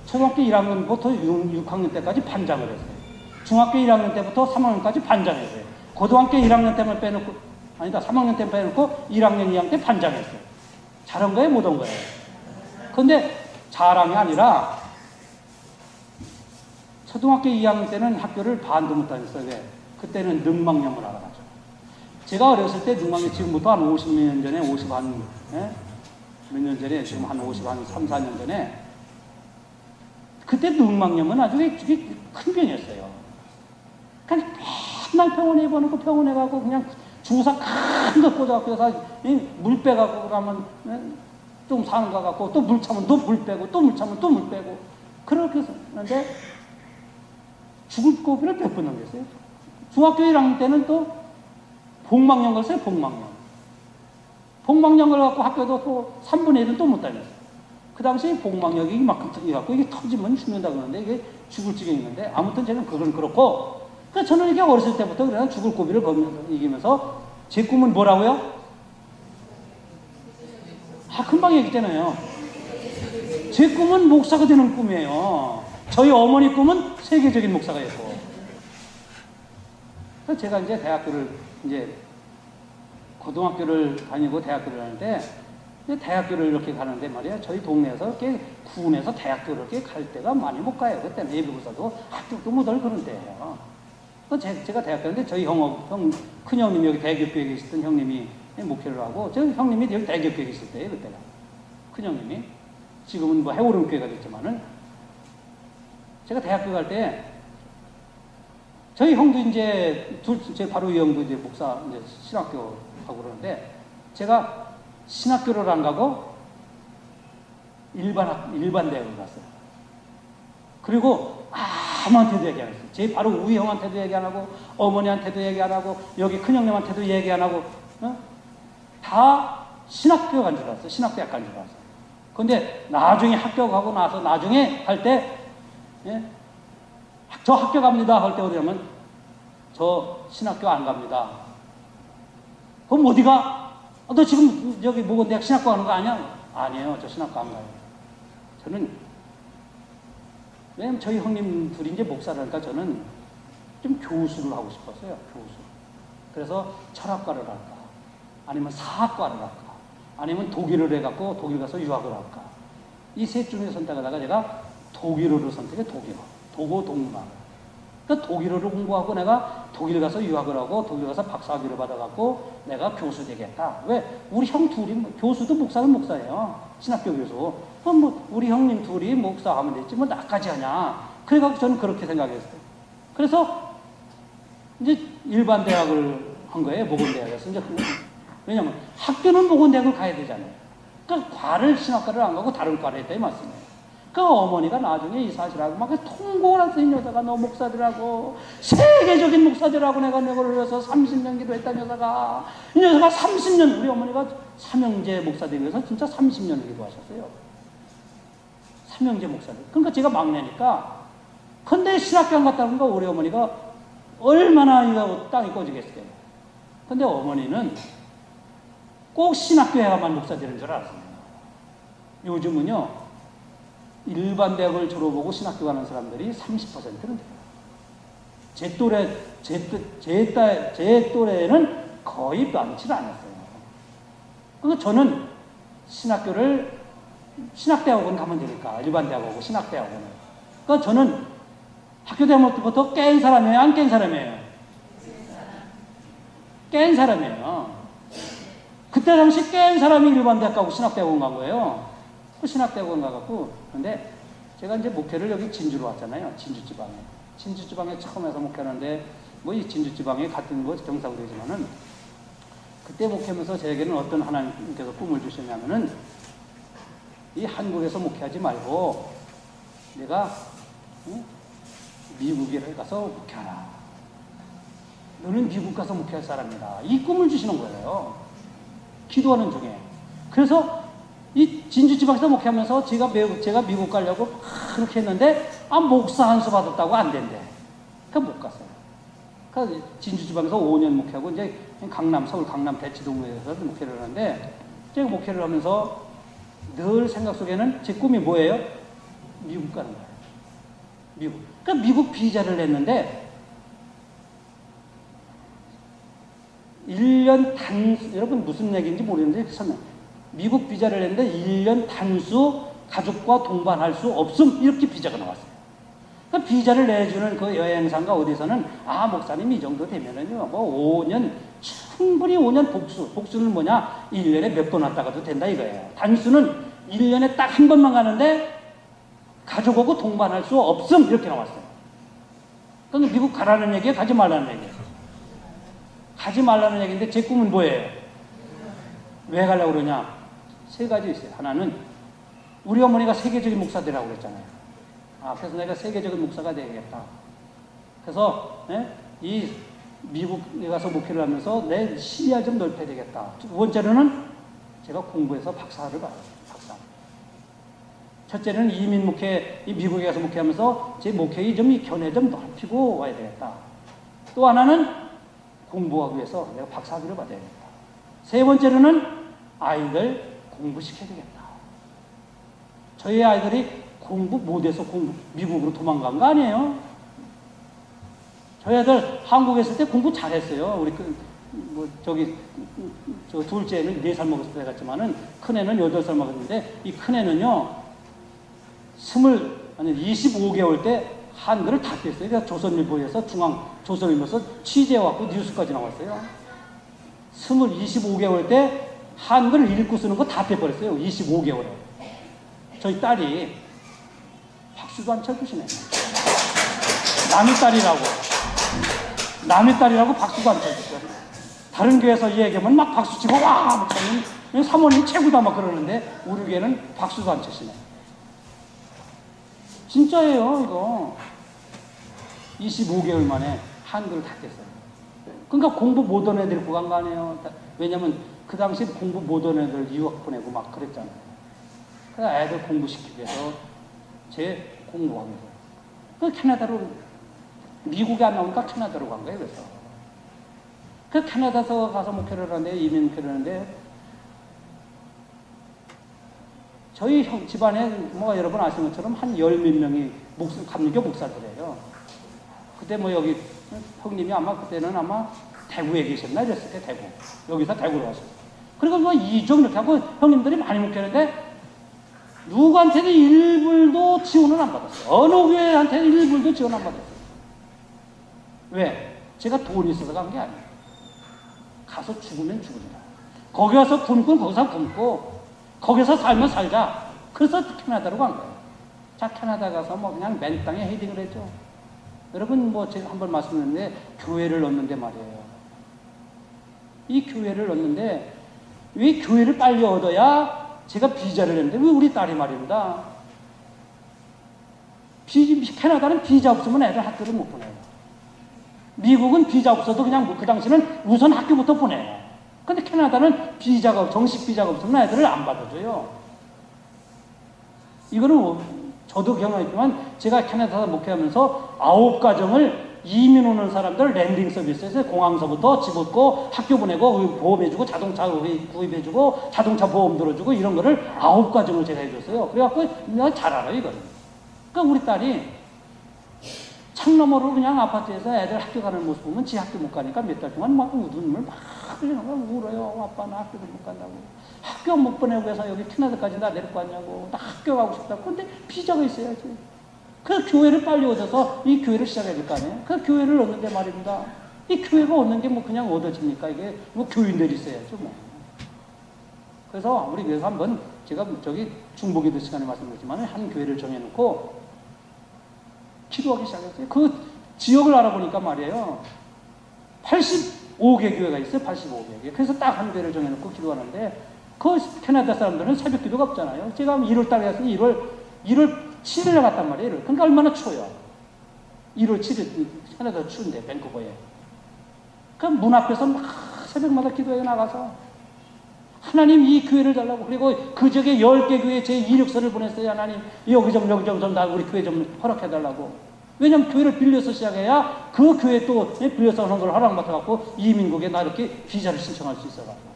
초등학교 1학년부터 6학년 때까지 반장을 했어요. 중학교 1학년 때부터 3학년까지 반장했어요. 고등학교 1학년 때만 빼놓고 아니다 3학년 때 빼놓고 1학년 2학년 때 반장했어요. 잘한 거예요? 못 한 거예요? 근데 자랑이 아니라 초등학교 2학년 때는 학교를 반도 못 다녔어요. 왜? 그때는 능망령을 알아가지고. 제가 어렸을 때 능망령 지금부터 한 50년 전에 50한 몇 년 전에 지금 한 50한 3, 4년 전에 그때 능망령은 아주 큰 병이었어요. 그냥 맨날 병원에 입어놓고 병원에 가고 그냥 주사 큰 거 꽂아갖고 물 빼갖고 그러면 좀 사는 거 같고 또 물 차면 또 물 빼고 또 물 차면 또 물 빼고 그렇게 했는데 죽을 고비를 몇 번 넘겼어요. 중학교 1학년 때는 또 복막령 걸었어요. 복막령 걸갖고 학교도 또 3분의 1은 또 못 다녔어요. 그 당시에 복막력이 이만큼 터져갖고 이게 터지면 죽는다 그러는데 이게 죽을 지경이 있는데 아무튼 저는 그건 그렇고 그래서 저는 이게 어렸을 때부터 그냥 죽을 고비를 이기면서 제 꿈은 뭐라고요? 금방 얘기했잖아요. 제 꿈은 목사가 되는 꿈이에요. 저희 어머니 꿈은 세계적인 목사가였고. 그래서 제가 이제 대학교를 이제 고등학교를 다니고 대학교를 하는데 대학교를 이렇게 가는데 말이야 저희 동네에서 이렇게 군에서 대학교를 이렇게 갈 때가 많이 못 가요. 그때는 예비고사도 학교도 못할 그런 때예요. 제가 대학 가는데 저희 큰 형님이 여기 대교교에 계시던 형님이 목회를 하고 저 형님이 여기 대교교에 계실 때예요. 그때가 큰 형님이 지금은 뭐 해오름교회가 됐지만은 제가 대학교 갈 때 저희 형도 이제 제 바로 이 형도 이제 목사 이제 신학교 하고 그러는데 제가 신학교를 안 가고 일반 대학을 갔어요. 그리고 아무한테도 얘기 안 했어요. 제 바로 우리 형한테도 얘기 안 하고 어머니한테도 얘기 안 하고 여기 큰형님한테도 얘기 안 하고 다 신학교 간 줄 알았어요. 신학대학 간 줄 알았어요. 근데 나중에 학교 가고 나서 나중에 할 때 저 학교 갑니다 할 때 어디냐면 저 신학교 안 갑니다. 그럼 어디가? 너 지금 여기 모건대학 신학교 가는 거 아니야? 아니에요. 저 신학교 안 가요. 저는 왜냐면 저희 형님 둘이 이제 목사라니까 저는 좀 교수를 하고 싶었어요. 교수. 그래서 철학과를 할까? 아니면 사학과를 할까? 아니면 독일을 해갖고 독일 가서 유학을 할까? 이 셋 중에 선택하다가 제가 독일어를 선택해. 독어 동문학. 그러니까 독일어를 공부하고 내가 독일 가서 유학을 하고 독일 가서 박사학위를 받아갖고 내가 교수 되겠다. 왜? 우리 형 둘이 교수도 목사는 목사예요. 신학교 교수. 그럼 뭐 우리 형님 둘이 목사하면 되지 뭐 나까지 하냐. 그래갖고 저는 그렇게 생각했어요. 그래서 이제 일반 대학을 한 거예요. 모건대학에서. 이제 왜냐면 학교는 모건대학을 가야 되잖아요. 그러니까 과를 신학과를 안 가고 다른 과를 했다 이 말씀이에요. 그 어머니가 나중에 이 사실하고 막 통곡을 하세요. 이 여자가 너 목사들하고 세계적인 목사들하고 내가 내고를 해서 30년 기도했다는 여자가 이 여자가 30년 우리 어머니가 삼형제 목사되기 위해서 진짜 30년을 기도하셨어요. 삼형제 목사들. 그러니까 제가 막내니까 근데 신학교 안 갔다 그러니까 우리 어머니가 얼마나 이거 땅이 꺼지겠어요. 근데 어머니는 꼭 신학교에 가만 목사 되는 줄 알았습니다. 요즘은요 일반 대학을 졸업하고 신학교 가는 사람들이 30%는 돼요. 제 또래는 거의 많지 않았어요. 그래서 저는 신학대학원 가면 되니까, 일반 대학하고 신학대학원을. 그러니까 저는 학교 대학부터 깬 사람이에요? 안 깬 사람이에요? 깬 사람이에요. 그때 당시 깬 사람이 일반 대학 가고 신학대학원 간 거예요. 그 신학대학원 가갖고, 근데 제가 이제 목회를 여기 진주로 왔잖아요. 진주지방에. 진주지방에 처음 해서 목회하는데, 뭐 이 진주지방에 같은 거 경상도지만은, 그때 목회하면서 저에게는 어떤 하나님께서 꿈을 주셨냐면은, 이 한국에서 목회하지 말고, 내가, 미국에 가서 목회하라. 너는 미국 가서 목회할 사람이다. 이 꿈을 주시는 거예요. 기도하는 중에. 그래서 이 진주지방에서 목회하면서 제가 미국 가려고 그렇게 했는데, 목사 한 수 받았다고 안 된대. 그러니까 못 갔어요. 그러니까 진주지방에서 5년 목회하고, 이제 서울 강남 대치동에서 목회를 하는데, 제가 목회를 하면서 늘 생각 속에는 제 꿈이 뭐예요? 미국 가는 거예요. 미국. 그러니까 미국 비자를 냈는데, 1년 여러분 무슨 얘기인지 모르는데, 미국 비자를 냈는데 1년 단수 가족과 동반할 수 없음, 이렇게 비자가 나왔어요. 그러니까 비자를 내주는 그 여행사인가 어디서는, 목사님 이 정도 되면은요, 뭐 5년, 충분히 5년 복수는 뭐냐, 1년에 몇 번 왔다가도 된다 이거예요. 단수는 1년에 딱 한 번만 가는데, 가족하고 동반할 수 없음, 이렇게 나왔어요. 그러니까 미국 가라는 얘기예요? 가지 말라는 얘기예요? 가지 말라는 얘기인데, 제 꿈은 뭐예요? 왜 가려고 그러냐? 3가지 있어요. 하나는, 우리 어머니가 세계적인 목사 되라고 그랬잖아요. 그래서 내가 세계적인 목사가 되겠다. 그래서, 이 미국에 가서 목회를 하면서 내 시야 좀 넓혀야 되겠다. 2번째로는, 제가 공부해서 박사를 받아요. 박사. 첫째는 이민 목회, 이 미국에 가서 목회하면서 제 목회의 견해 좀 넓히고 와야 되겠다. 또 하나는, 공부하기 위해서 내가 박사학위를 받아야겠다. 3번째로는 아이들 공부시켜야 되겠다. 저희 아이들이 공부 못해서 미국으로 도망간 거 아니에요? 저희 아이들 한국에 있을 때 공부 잘했어요. 우리 저 둘째는 4살 먹었을 때 같지만은 큰애는 8살 먹었는데, 이 큰애는요 25개월 때 한글을 다 뺐어요. 그러니까 조선일보에서 조선일보에서 취재해왔고 뉴스까지 나왔어요. 25개월 때 한글을 읽고 쓰는 거 다 빼버렸어요. 25개월에. 저희 딸이 박수도 안 쳐주시네. 남의 딸이라고 박수도 안 쳐주세요. 다른 교회에서 얘기하면 막 박수 치고, 와! 목사님, 사모님 최고다 막 그러는데, 우리 교회는 박수도 안 치시네. 진짜예요, 이거. 25개월 만에 한글을 다 깼어요. 그러니까 공부 못한 애들 데리고 간 거 아니에요. 왜냐면 그 당시 공부 못한 애들 유학 보내고 막 그랬잖아요. 그래서 애들 공부시키기 위해서 제 공부하기 위해서. 그 캐나다로, 미국에 안 나오니까 캐나다로 간 거예요. 그래서 그 캐나다에서 가서 목회를 하는데, 이민 목회를 하는데, 저희 집안에 여러분 아시는 것처럼 한 10몇 명이 감리교 목사들이에요. 그때 여기 형님이 그때는 대구에 계셨나 이랬을 때, 대구. 여기서 대구로 왔어요. 그리고 이쪽 이렇게 하고 형님들이 많이 목회하는데, 누구한테도 1불도 지원을 안 받았어요. 어느 교회한테도 1불도 지원 안 받았어요. 왜? 제가 돈이 있어서 간 게 아니에요. 가서 죽으면 죽으리라. 거기 가서 굶고 거기서 굶고 거기서 살면 살자. 그래서 캐나다로 간 거예요. 자, 캐나다 가서 그냥 맨 땅에 헤딩을 했죠. 여러분 제가 한번 말씀드렸는데, 교회를 얻는데 말이에요. 이 교회를 얻는데, 왜 교회를 빨리 얻어야 제가 비자를 냈는데, 왜 우리 딸이 말입니다. 캐나다는 비자 없으면 애들 학교를 못 보내요. 미국은 비자 없어도 그냥 그 당시는 우선 학교부터 보내요. 근데 캐나다는 정식 비자가 없으면 애들을 안 받아줘요. 이거는 저도 경험했지만, 제가 캐나다에서 목회하면서 9가정을 이민 오는 사람들 랜딩 서비스에서 공항서부터 집 얻고 학교 보내고 보험해주고 자동차 구입해주고 자동차 보험 들어주고 이런 거를 9가정을 제가 해줬어요. 그래갖고 내가 잘 알아요, 이거는. 그러니까 우리 딸이 창너머로 그냥 아파트에서 애들 학교 가는 모습 보면 지 학교 못 가니까 몇 달 동안 막 눈물 막 흘리는 거야. 울어요. 아빠 나 학교를 못 간다고. 학교 못 보내고 해서 여기 캐나다까지 나 데리고 왔냐고. 나 학교 가고 싶다고. 근데 비자가 있어야지. 그 교회를 빨리 얻어서 이 교회를 시작해야 될 거 아니에요. 그 교회를 얻는데 말입니다. 이 교회가 얻는 게 뭐 그냥 얻어집니까? 이게 뭐 교인들이 있어야죠 뭐. 그래서 우리 교회에서 한번 제가 저기 중보기도 시간에 말씀드렸지만 한 교회를 정해놓고 기도하기 시작했어요. 그 지역을 알아보니까 말이에요. 85개 교회가 있어요. 85개. 그래서 딱 한 교회를 정해놓고 기도하는데 그 캐나다 사람들은 새벽 기도가 없잖아요. 제가 1월 달에 갔으면 1월 7일에 갔단 말이에요. 그러니까 얼마나 추워요. 1월 7일 캐나다 추운데 밴쿠버에. 그 문 앞에서 막 새벽마다 기도해 나가서 하나님 이 교회를 달라고. 그리고 그 지역에 10개 교회 제 이력서를 보냈어요. 하나님 여기 좀 다 우리 교회 좀 허락해달라고. 왜냐면 교회를 빌려서 시작해야 그 교회 또 빌려서 하는 걸 허락받아갖고 이민국에 나 이렇게 비자를 신청할 수 있어가지고.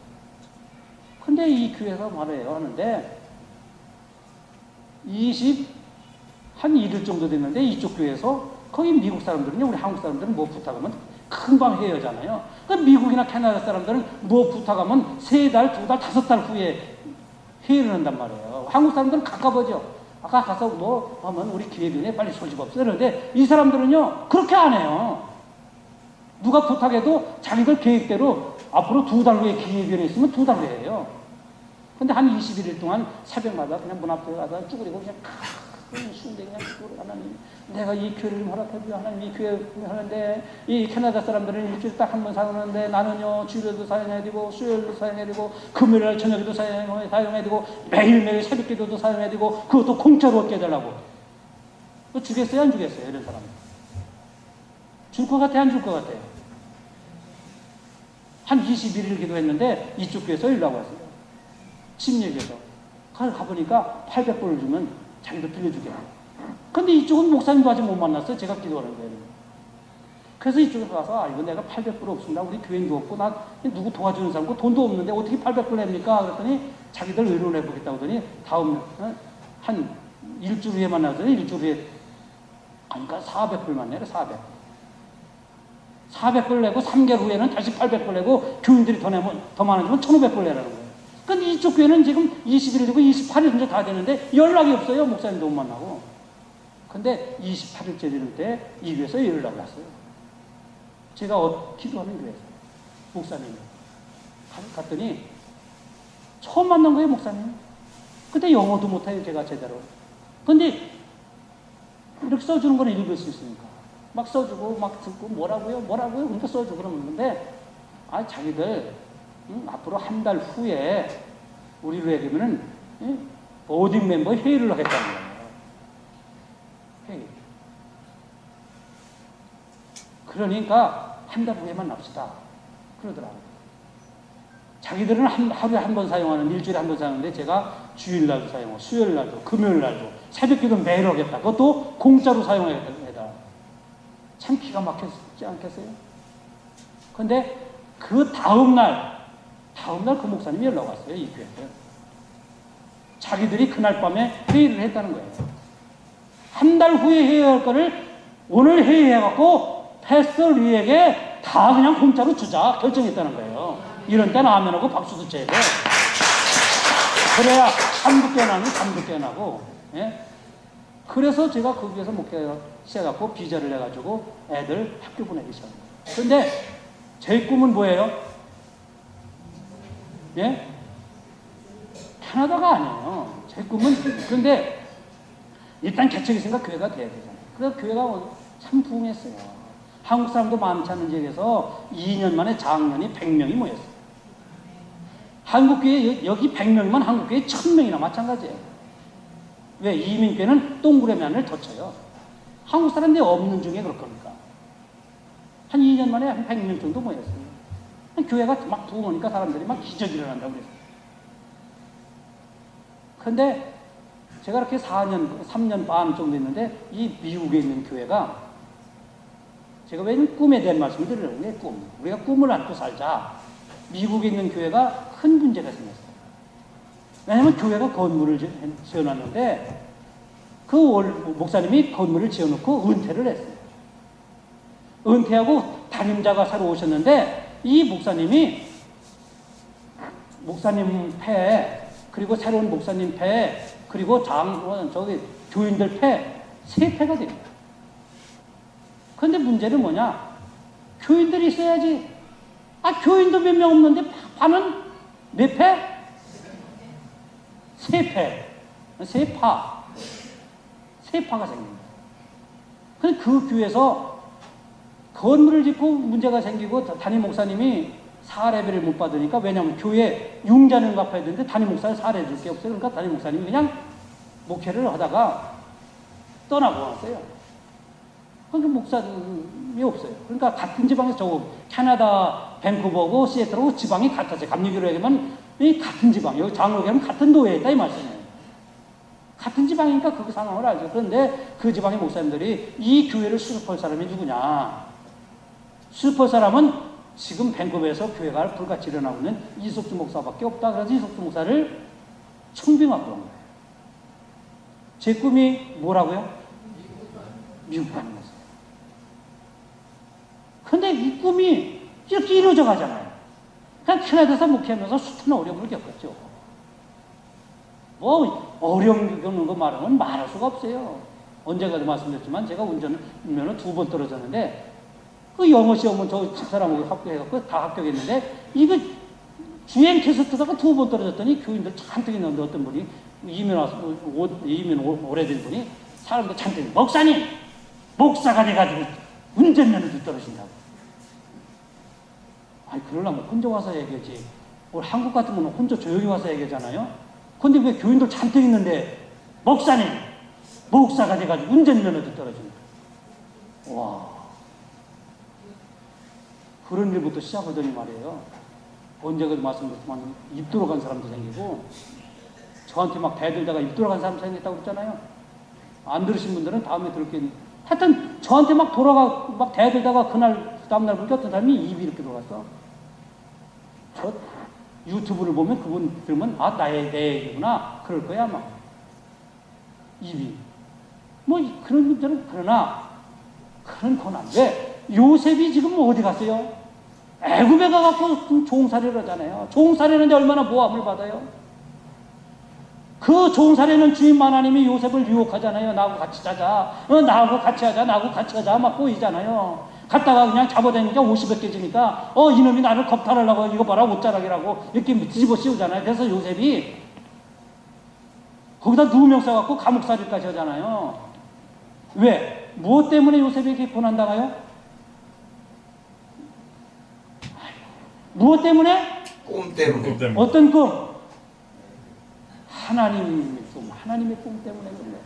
근데 이 교회가 말해요 하는데 한 2일 정도 됐는데 이쪽 교회에서 거기 미국 사람들은요, 우리 한국 사람들은 뭐 부탁하면 금방 헤어잖아요. 그 미국이나 캐나다 사람들은 뭐 부탁하면 3달, 2달, 5달 후에 회의를 한단 말이에요. 한국 사람들은 가까워져. 아까 가서 뭐 하면 우리 기획위원회 빨리 소집 없어. 그런데 이 사람들은요, 그렇게 안 해요. 누가 부탁해도 자기들 계획대로 앞으로 2달 후에 기획위원회 있으면 2달 후에 해요. 근데 한 21일 동안 새벽마다 그냥 문 앞에 가서 쭈그리고 그냥 쉬운데 그냥 하나님 내가 이 교회를 좀 허락해줘요. 하나님 이 교회 하는데 이 캐나다 사람들은 일주일에 딱 한 번 사용하는데 나는요 주일에도 사용해야 되고 수요일도 사용해야 되고 금요일날 저녁에도 사용해야 되고 매일매일 새벽기도도 사용해야 되고 그것도 공짜로 얻게 해달라고. 그거 주겠어요 안 주겠어요? 이런 사람 줄 것 같아요 안 줄 것 같아요? 한 21일 기도했는데 이쪽 교회에서 연락 왔어요. 침례교에서 가보니까 800불을 주면 자기도 빌려주게. 근데 이쪽은 목사님도 아직 못 만났어요. 제가 기도하는 거예요. 그래서 이쪽에 가서 이거 내가 800불 없습니다. 우리 교인도 없고 나 누구 도와주는 사람고 돈도 없는데 어떻게 800불 냅니까? 그랬더니 자기들 의논을 해보겠다고 하더니 다음 한 일주일 후에 만나더니 일주일 후에 그러니까 400불만 내래. 400불 내고 3개월 후에는 다시 800불 내고 교인들이 더 많아지면 1500불 내라는 거예요. 근데 이쪽 교회는 지금 21일이고 28일 이제 다 되는데 연락이 없어요. 목사님도 못 만나고. 근데 28일째 되는 때 이 교회에서 연락이 왔어요. 제가 기도하는 교회에서 목사님이 갔더니 처음 만난 거예요. 목사님. 근데 영어도 못해요. 제가 제대로. 근데 이렇게 써주는 거는 읽을 수 있으니까 막 써주고 막 듣고 뭐라고요 그러니까 써주고 그러는 건데 자기들 앞으로 한 달 후에 우리로 얘기하면은 보딩 멤버 회의를 하겠다는 거예요. 회의. 그러니까 한 달 후에 만납시다. 그러더라고요. 자기들은 하루에 한 번 사용하는, 일주일에 한 번 사용하는데 제가 주일날도 사용하고 수요일날도 금요일날도 새벽기도 매일 하겠다. 그것도 공짜로 사용하겠다. 참 기가 막혔지 않겠어요? 근데 그 다음날 그 목사님이 연락 왔어요. 이 교회에. 자기들이 그날 밤에 회의를 했다는 거예요. 한 달 후에 회의할 거를 오늘 회의해갖고 패스터 리에게 다 그냥 공짜로 주자 결정했다는 거예요. 이런 때는 아멘하고 박수도 쳐야 돼. 그래야 한두 깨나고 삼두 깨나고. 예? 그래서 제가 거기에서 목회가 시작해갖고 비자를 내가지고 애들 학교 보내기 시작합니다. 그런데 제 꿈은 뭐예요? 예? 캐나다가 아니에요. 제 꿈은, 그런데 일단 개척이 생각 교회가 돼야 되잖아요. 그래서 교회가 참 부흥했어요. 한국 사람도 많지 않은 지역에서 2년 만에 장년이 100명이 모였어요. 한국교회, 여기 100명이면 한국교회 1000명이나 마찬가지예요. 왜? 이민교회는 동그라미 안을 더 쳐요. 한국 사람들이 없는 중에 그럴 겁니까? 한 2년 만에 한 100명 정도 모였어요. 교회가 막 부흥하니까 사람들이 막 기적이 일어난다고 그랬어요. 근데 제가 이렇게 3년 반 정도 했는데 이 미국에 있는 교회가 제가 왜 꿈에 대한 말씀을 드리려고 해요. 꿈. 우리가 꿈을 안고 살자. 미국에 있는 교회가 큰 문제가 생겼어요. 왜냐하면 교회가 건물을 지어놨는데 그 목사님이 건물을 지어놓고 은퇴를 했어요. 은퇴하고 담임자가 새로 오셨는데 이 목사님 폐, 그리고 새로운 목사님 폐, 그리고 교인들 폐, 세 폐가 됩니다. 그런데 문제는 뭐냐? 교인들이 있어야지. 교인도 몇 명 없는데 파는 몇 폐? 세 폐. 세 파가 생깁니다. 근데 그 교회에서 건물을 짓고 문제가 생기고 담임 목사님이 사례비를 못 받으니까, 왜냐하면 교회 융자는 갚아야 되는데 담임 목사는 사례 줄 게 없어요. 그러니까 담임 목사님이 그냥 목회를 하다가 떠나고 왔어요. 그러니까 목사님이 없어요. 그러니까 같은 지방에서 캐나다 밴쿠버고 시애틀하고 지방이 같았어요. 감리교로 얘기하면 같은 지방, 여기 장로교 하면 같은 도에 있다 이 말씀이에요. 같은 지방이니까 그 상황을 알죠. 그런데 그 지방의 목사님들이 이 교회를 수습할 사람이 누구냐? 수습할 사람은 지금 밴쿠버에서 교회가 불같이 일어나고 있는 이석주 목사밖에 없다. 그래서 이석주 목사를 청빙하고 그런 거예요. 제 꿈이 뭐라고요? 미국 가는 거죠. 근데 이 꿈이 이렇게 이루어져 가잖아요. 그냥 캐나다에서 목회하면서 숱한 어려움을 겪었죠. 어려움 겪는 거 말하면 말할 수가 없어요. 언젠가도 말씀드렸지만 제가 운전면허 2번 떨어졌는데 그 영어 시험은 저 집사람하고 합격해갖고 다 합격했는데 이거 주행 테스트다가 2번 떨어졌더니 교인들 잔뜩 있는데 어떤 분이 이면 오래된 분이 사람들 잔뜩 목사님! 목사가 돼가지고 운전면허도 떨어진다고. 그러려면 혼자 와서 얘기하지. 우리 한국 같으면 혼자 조용히 와서 얘기하잖아요. 근데 왜 교인들 잔뜩 있는데 목사님! 목사가 돼가지고 운전면허도 떨어진다. 와. 그런 일부터 시작하더니 말이에요. 언제까지 말씀드렸지만 입 돌아간 사람도 생기고 저한테 막 대들다가 입 돌아간 사람 생겼다고 그랬잖아요. 안 들으신 분들은 다음에 들을게요. 하여튼 저한테 막 대들다가 그날 다음날 보니까 어떤 사람이 입이 이렇게 돌아갔어. 저 유튜브를 보면 그분 들으면 내 얘기구나 그럴 거야 아마. 입이 그런 문제는 그러나 그런 고난데 요셉이 지금 어디 갔어요? 애굽에 가갖고 종살이를 하잖아요. 종살이하는데 얼마나 모함을 받아요? 그 종살이는 주인 하나님이 요셉을 유혹하잖아요. 나하고 같이 자자. 나하고 같이 하자. 나하고 같이 하자. 막 꼬이잖아요. 갔다가 그냥 잡아다니니까 50몇 개 지니까 이놈이 나를 겁탈하려고 이거 봐라 옷자락이라고 이렇게 뒤집어 씌우잖아요. 그래서 요셉이 거기다 누명 써갖고 감옥살이까지 하잖아요. 왜? 무엇 때문에 요셉에게 고난당해요? 무엇 때문에? 꿈 때문에. 어떤 꿈? 하나님의 꿈 때문에 그래.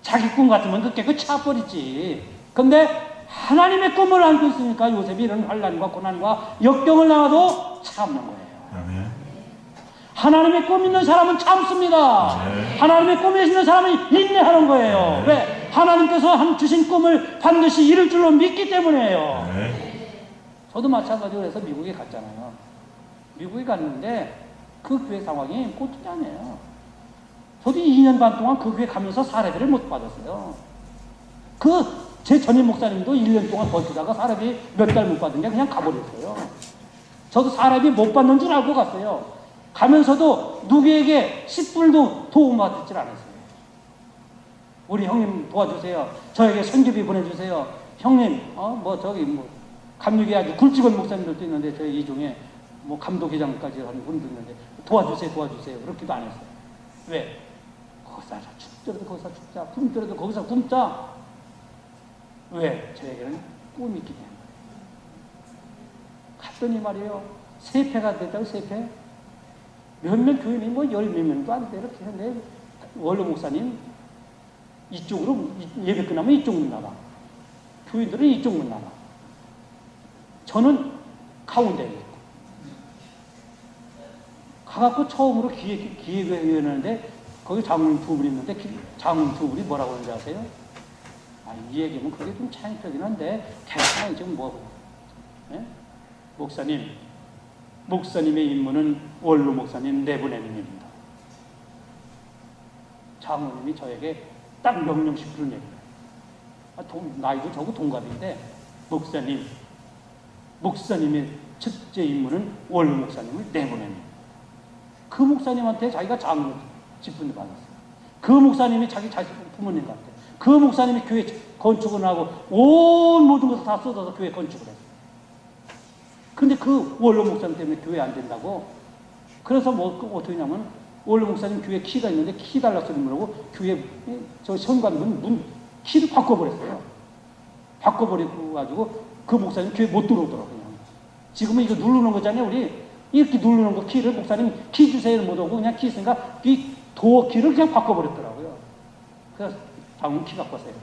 자기 꿈 같으면 그렇게 차버리지. 근데 하나님의 꿈을 안고 있으니까 요셉이 이런 환난과 고난과 역경을 당해도 참는 거예요. 아멘. 하나님의 꿈 있는 사람은 참습니다. 하나님의 꿈이 있는 사람은 인내하는 거예요. 왜? 하나님께서 주신 꿈을 반드시 이룰 줄로 믿기 때문이에요. 저도 마찬가지로 해서 미국에 갔잖아요. 미국에 갔는데 그 교회 상황이 보통이 아니에요. 저도 2년 반 동안 그 교회 가면서 사례비를 못 받았어요. 제 전임 목사님도 1년 동안 버티다가 사례비 몇 달 못 받은 게 그냥 가버렸어요. 저도 사례비 못 받는 줄 알고 갔어요. 가면서도 누구에게 10불도 도움받지 않았어요. 우리 형님 도와주세요. 저에게 선교비 보내주세요. 형님, 감리교회 아주 굵직한 목사님들도 있는데 저희 이 중에 감독회장까지 하는 분도 있는데 도와주세요. 그렇게도 안 했어요. 왜? 거기서 춥더라도 거기서 춥자, 굶더라도 거기서 굶자. 왜? 저에게는 꿈이 있기 때문에. 갔더니 말이에요. 3패가 됐다고 3패? 몇몇 교인이 열 몇 명도 안 돼. 이렇게 했는데 원로 목사님 이쪽으로 예배 끝나면 이쪽 문 나가. 교인들은 이쪽 문 나가. 저는 가운데에 있고. 가갖고 처음으로 기획위원회인데 거기 장로님 2분 있는데 장로님 2분이 뭐라고 하는지 아세요? 이 얘기는 그게 좀 창피하긴 한데, 괜찮아요. 지금 예? 목사님의 임무는 원로 목사님 내보내는 일입니다. 장로님이 저에게 딱 명령식 그런 얘기를 해요. 나이도 저고 동갑인데, 목사님의 첫째 임무는 원로 목사님을 내보내는 거예요. 그 목사님한테 자기가 장로 직분을 받았어요. 그 목사님이 자기 부모님 같아. 그 목사님이 교회 건축을 하고 온 모든 것을 다 쏟아서 교회 건축을 했어요. 근데 그 원로 목사님 때문에 교회 안 된다고. 그래서 어떻게 하냐면, 원로 목사님 교회 키가 있는데 키 달라 소리 물고 교회 저 현관문 문 키를 바꿔버렸어요. 바꿔버리고 가지고 그 목사님 교회 못 들어오더라고요. 지금은 이거 누르는 거잖아요. 우리 이렇게 누르는 거 키를 목사님 키 주세요 못 오고 그냥 키 있으니까 이 도어 키를 그냥 바꿔버렸더라고요. 그래서 장로님 키 갖고 왔어요.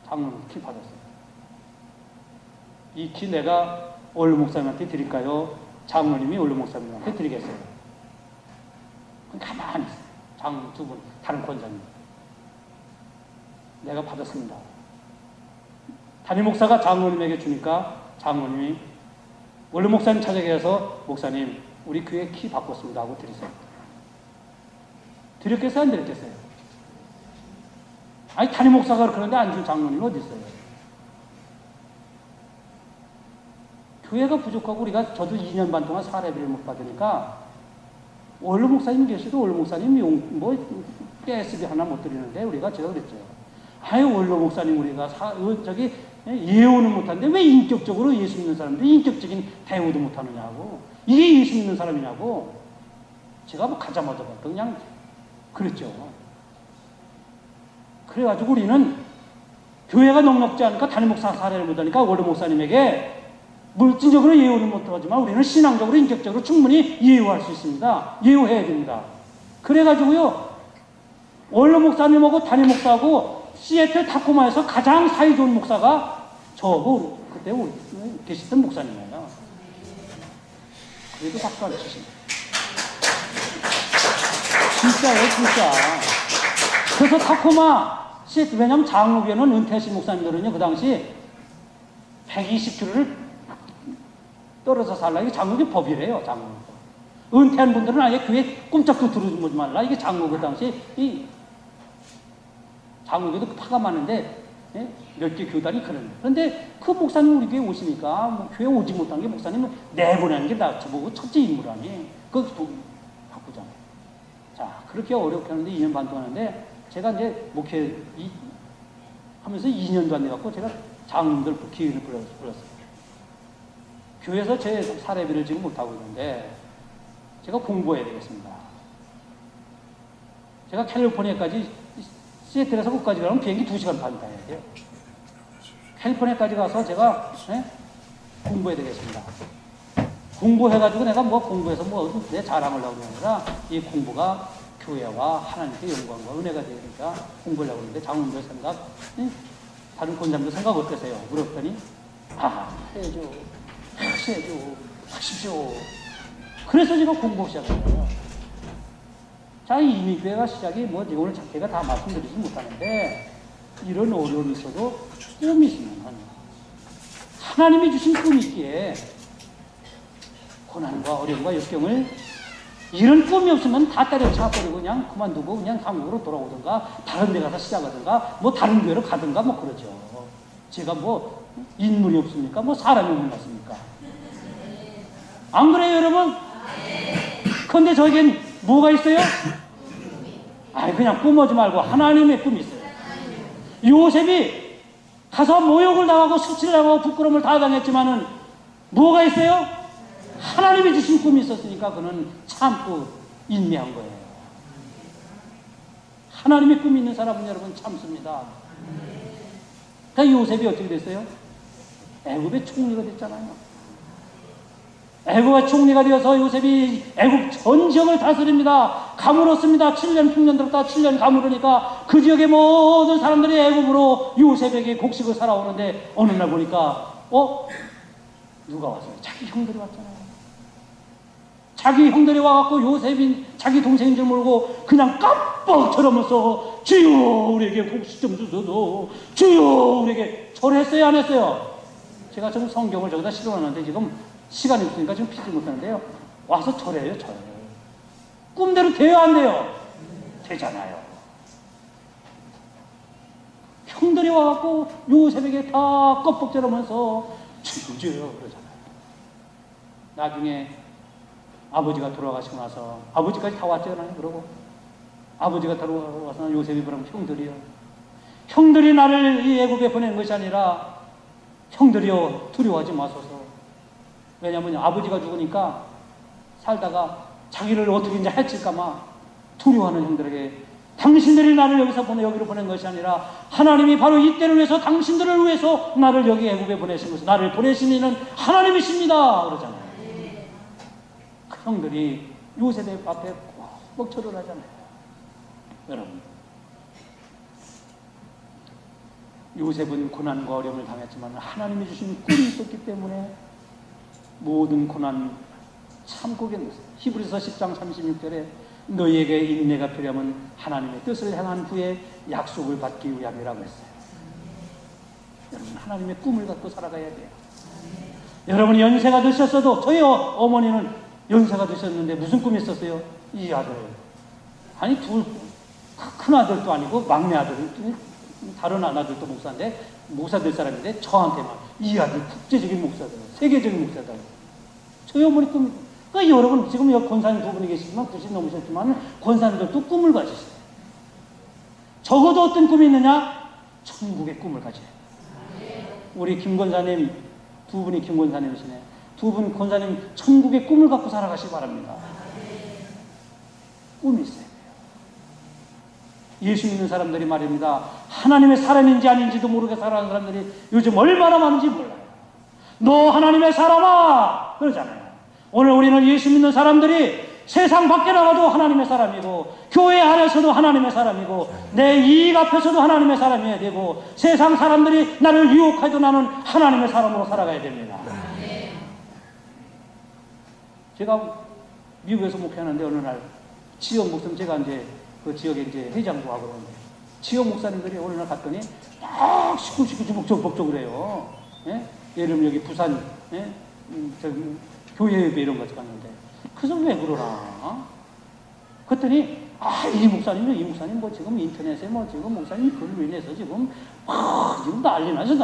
장로님 키 받았어요. 이 키 내가 원로 목사님한테 드릴까요? 장로님이 원로 목사님한테 드리겠어요. 가만히 있어요. 장로님 두 분, 다른 권사님. 내가 받았습니다. 담임 목사가 장로님에게 주니까 장로님이 원로 목사님 찾아가서 목사님 우리 교회 키 바꿨습니다 하고 드리세요. 드렸겠어요? 안 드렸겠어요? 아니 담임 목사가 그러는데 안 준 장로님이 어디 있어요? 교회가 부족하고 저도 2년 반 동안 사례비를 못 받으니까 원로 목사님 계셔도 원로 목사님 SB 하나 못 드리는데 제가 그랬죠. 아유 원로 목사님 우리가 예우는 못하는데 왜 인격적으로 예수 믿는 사람들 인격적인 대우도 못하느냐고. 이게 예수 믿는 사람이냐고. 제가 가자마자 그냥 그랬죠. 그래가지고 우리는 교회가 넉넉지 않으니까 담임 목사 사례를 못하니까 원로 목사님에게 물질적으로 예우는 못하지만 우리는 신앙적으로 인격적으로 충분히 예우할 수 있습니다. 예우해야 됩니다. 그래가지고요 원로 목사님하고 담임 목사하고 시애틀 타코마에서 가장 사이 좋은 목사가 저하고 그때 계시던 목사님이에요. 그래도 박수 안 치십니다. 진짜예요, 진짜. 그래서 타코마 시애틀, 왜냐면 장로교회는 은퇴하신 목사님들은요 그 당시 120kg를 떨어져 살라. 이게 장로교 법이래요, 장로교. 은퇴한 분들은 아예 교회 꼼짝도 들어주지 말라. 이게 장로 그 당시 장로교도 파가 많은데 몇 개 교단이 그런. 그런데 그 목사님 우리 교회 오시니까 교회 오지 못한 게 목사님은 내보내는 게 낫지 보고 첫째 인물아니. 그거 바꾸잖아요. 자 그렇게 어렵게 하는데 2년 반 동안 하는데 제가 이제 목회 하면서 2년도 안 돼갖고 제가 장로들 기회를 불렀어요. 교회에서 제 사례비를 지금 못하고 있는데 제가 공부해야 되겠습니다. 제가 캘리포니아까지 시애틀에서 끝까지 가면 비행기 2시간 반 타야 돼요. 캘리포니아까지 가서 제가 공부해야 되겠습니다. 공부해가지고 내가 공부해서 내 자랑을 하려고 하는 게 아니라 이 공부가 교회와 하나님께 영광과 은혜가 되니까 공부를 하고 있는데 장로님들 생각, 다른 권장들 생각 어떠세요? 물었더니 해야죠. 하십시오. 그래서 제가 공부 시작했어요. 자, 이민교회가 시작이 오늘 자체가 다 말씀드리지 못하는데, 이런 어려움이 있어도 꿈이 있으면 하나님이 주신 꿈이 있기에 고난과 어려움과 역경을 이런 꿈이 없으면 다 때려쳐버리고 그냥 그만두고 그냥 한국으로 돌아오든가 다른 데 가서 시작하든가 다른 교회로 가든가 그러죠. 제가 인물이 없습니까? 사람이 없는 것 같습니까? 안 그래요, 여러분? 그런데 저에겐 뭐가 있어요? 그냥 꿈하지 말고 하나님의 꿈이 있어요. 요셉이 가서 모욕을 당하고 수치를 당하고 부끄러움을 다 당했지만은 뭐가 있어요? 하나님이 주신 꿈이 있었으니까 그는 참고 인내한 거예요. 하나님의 꿈이 있는 사람은 여러분 참습니다. 그러니까 요셉이 어떻게 됐어요? 애굽의 총리가 됐잖아요. 애굽의 총리가 되어서 요셉이 애굽 전 지역을 다스립니다. 가물었습니다. 7년 풍년 들었다 7년 가물으니까 그 지역의 모든 사람들이 애굽으로 요셉에게 곡식을 살아오는데 어느 날 보니까 누가 왔어요? 자기 형들이 왔잖아요. 자기 형들이 와갖고 요셉이 자기 동생인 줄 모르고 그냥 깜빡 저러면서 주여 우리에게 복수 좀 주소서, 주여 우리에게 절했어요 안 했어요? 제가 지금 성경을 저기다 실어놨는데 지금 시간이 없으니까 지금 피지 못하는데요. 와서 절해요, 절. 꿈대로 돼요 안 돼요? 되잖아요. 형들이 와갖고 요셉에게 다 껍벅저러면서 주여 그러잖아요. 나중에 아버지가 돌아가시고 나서 아버지까지 다 왔잖아요. 그러고 아버지가 돌아와서 요셉이 그러면 형들이요, 형들이 나를 이 애국에 보낸 것이 아니라 형들이요 두려워하지 마소서. 왜냐하면 아버지가 죽으니까 살다가 자기를 어떻게 이제 해칠까봐 두려워하는 형들에게 당신들이 나를 여기로 보낸 것이 아니라 하나님이 바로 이때를 위해서 당신들을 위해서 나를 여기 애국에 보내신 것은 나를 보내신 이는 하나님이십니다 그러잖아요. 그 형들이 요셉의 앞에 꼭 절을 하잖아요. 여러분, 요셉은 고난과 어려움을 당했지만 하나님이 주신 꿀이 있었기 때문에 모든 고난 참고 견뎠어요. 히브리서 10장 36절에 너희에게 인내가 필요하면 하나님의 뜻을 행한 후에 약속을 받기 위함이라고 했어요. 여러분, 하나님의 꿈을 갖고 살아가야 돼요. 여러분이 연세가 드셨어도, 저희 어머니는 연세가 드셨는데 무슨 꿈이 있었어요? 이 아들, 아니 큰 아들도 아니고 막내 아들, 다른 아들도 목사인데 목사 될 사람인데 저한테만 이 아들 국제적인 목사다, 세계적인 목사다. 저희 어머니 꿈이. 그러니까 여러분 지금 여기 권사님 두 분이 계시지만 90 넘으셨지만 권사님들도 꿈을 가지세요. 적어도 어떤 꿈이 있느냐? 천국의 꿈을 가져요. 우리 김 권사님 두 분이 김 권사님이시네. 두 분 권사님 천국의 꿈을 갖고 살아가시기 바랍니다. 꿈이 있어요. 예수 믿는 사람들이 말입니다. 하나님의 사람인지 아닌지도 모르게 살아가는 사람들이 요즘 얼마나 많은지 몰라요. 너 하나님의 사람아! 그러잖아요. 오늘 우리는 예수 믿는 사람들이 세상 밖에 나가도 하나님의 사람이고 교회 안에서도 하나님의 사람이고 내 이익 앞에서도 하나님의 사람이어야 되고 세상 사람들이 나를 유혹해도 나는 하나님의 사람으로 살아가야 됩니다. 제가 미국에서 목회하는데 어느 날 지역 목사님, 제가 이제 그 지역에 이제 회장도 하고 그러는데 지역 목사님들이 어느 날 갔더니 막 시끌시끌 복적을 해요. 예? 예를 들면 여기 부산, 예? 교회 예배 이런 거 갔는데 그래서 왜 그러나? 그랬더니 이 목사님 뭐 지금 인터넷에 뭐 지금 목사님 글을 왜 내서 지금 지금 난리 나서.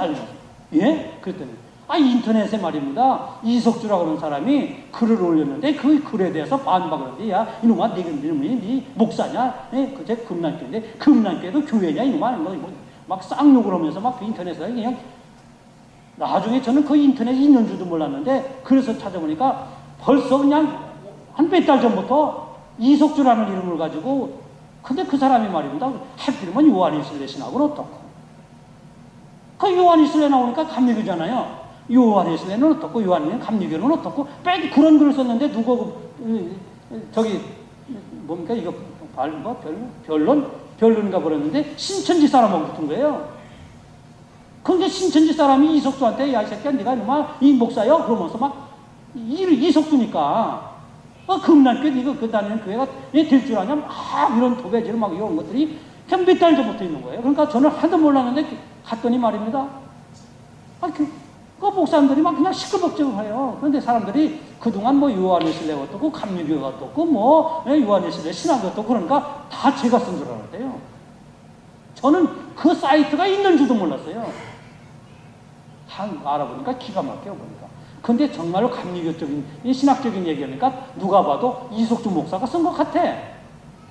예? 그랬더니 인터넷에 말입니다. 이석주라고 하는 사람이 글을 올렸는데 그 글에 대해서 반박을 하는데, 야 이놈아 네 목사냐? 예? 그제 금난교인데 금난교도 교회냐 이놈아? 막 쌍욕을 하면서 막 그 인터넷에 그냥. 나중에 저는 그 인터넷이 있는 줄도 몰랐는데 그래서 찾아보니까 벌써 그냥 한 몇 달 전부터 이석주라는 이름을 가지고, 근데 그 사람이 말입니다. 하필이면 요한일서에 신학은 어떻고, 그 요한일서에 나오니까 감리교잖아요. 요한일서는 어떻고 요한일서는 감리교는 어떻고 뺑 그런 글을 썼는데 누가 저기 뭡니까 이거 변론인가 그랬는데 신천지 사람하고 붙은 거예요. 그런데 신천지 사람이 이석주한테 야 이 새끼야 네가 이놈아 이 목사요? 그러면서 막 이석주니까 금난교 이거 그 다니는 교회가 될 줄 아냐? 막 이런 도배질 막 이런 것들이 그냥 몇 달 전부터 있는 거예요. 그러니까 저는 하도 몰랐는데 갔더니 말입니다. 그 목사님들이 막 그냥 시끌벅적해요. 그런데 사람들이 그동안 뭐 요한일서가 어떻고 감리교가 어떻고 뭐 요한일서의 신학이 어떻고 그러니까 다 제가 쓴 줄 알았대요. 저는 그 사이트가 있는 줄도 몰랐어요. 알아보니까 기가 막혀요 보니까. 근데 정말로 감리교적인 신학적인 얘기하니까 누가 봐도 이석주 목사가 쓴 것 같아.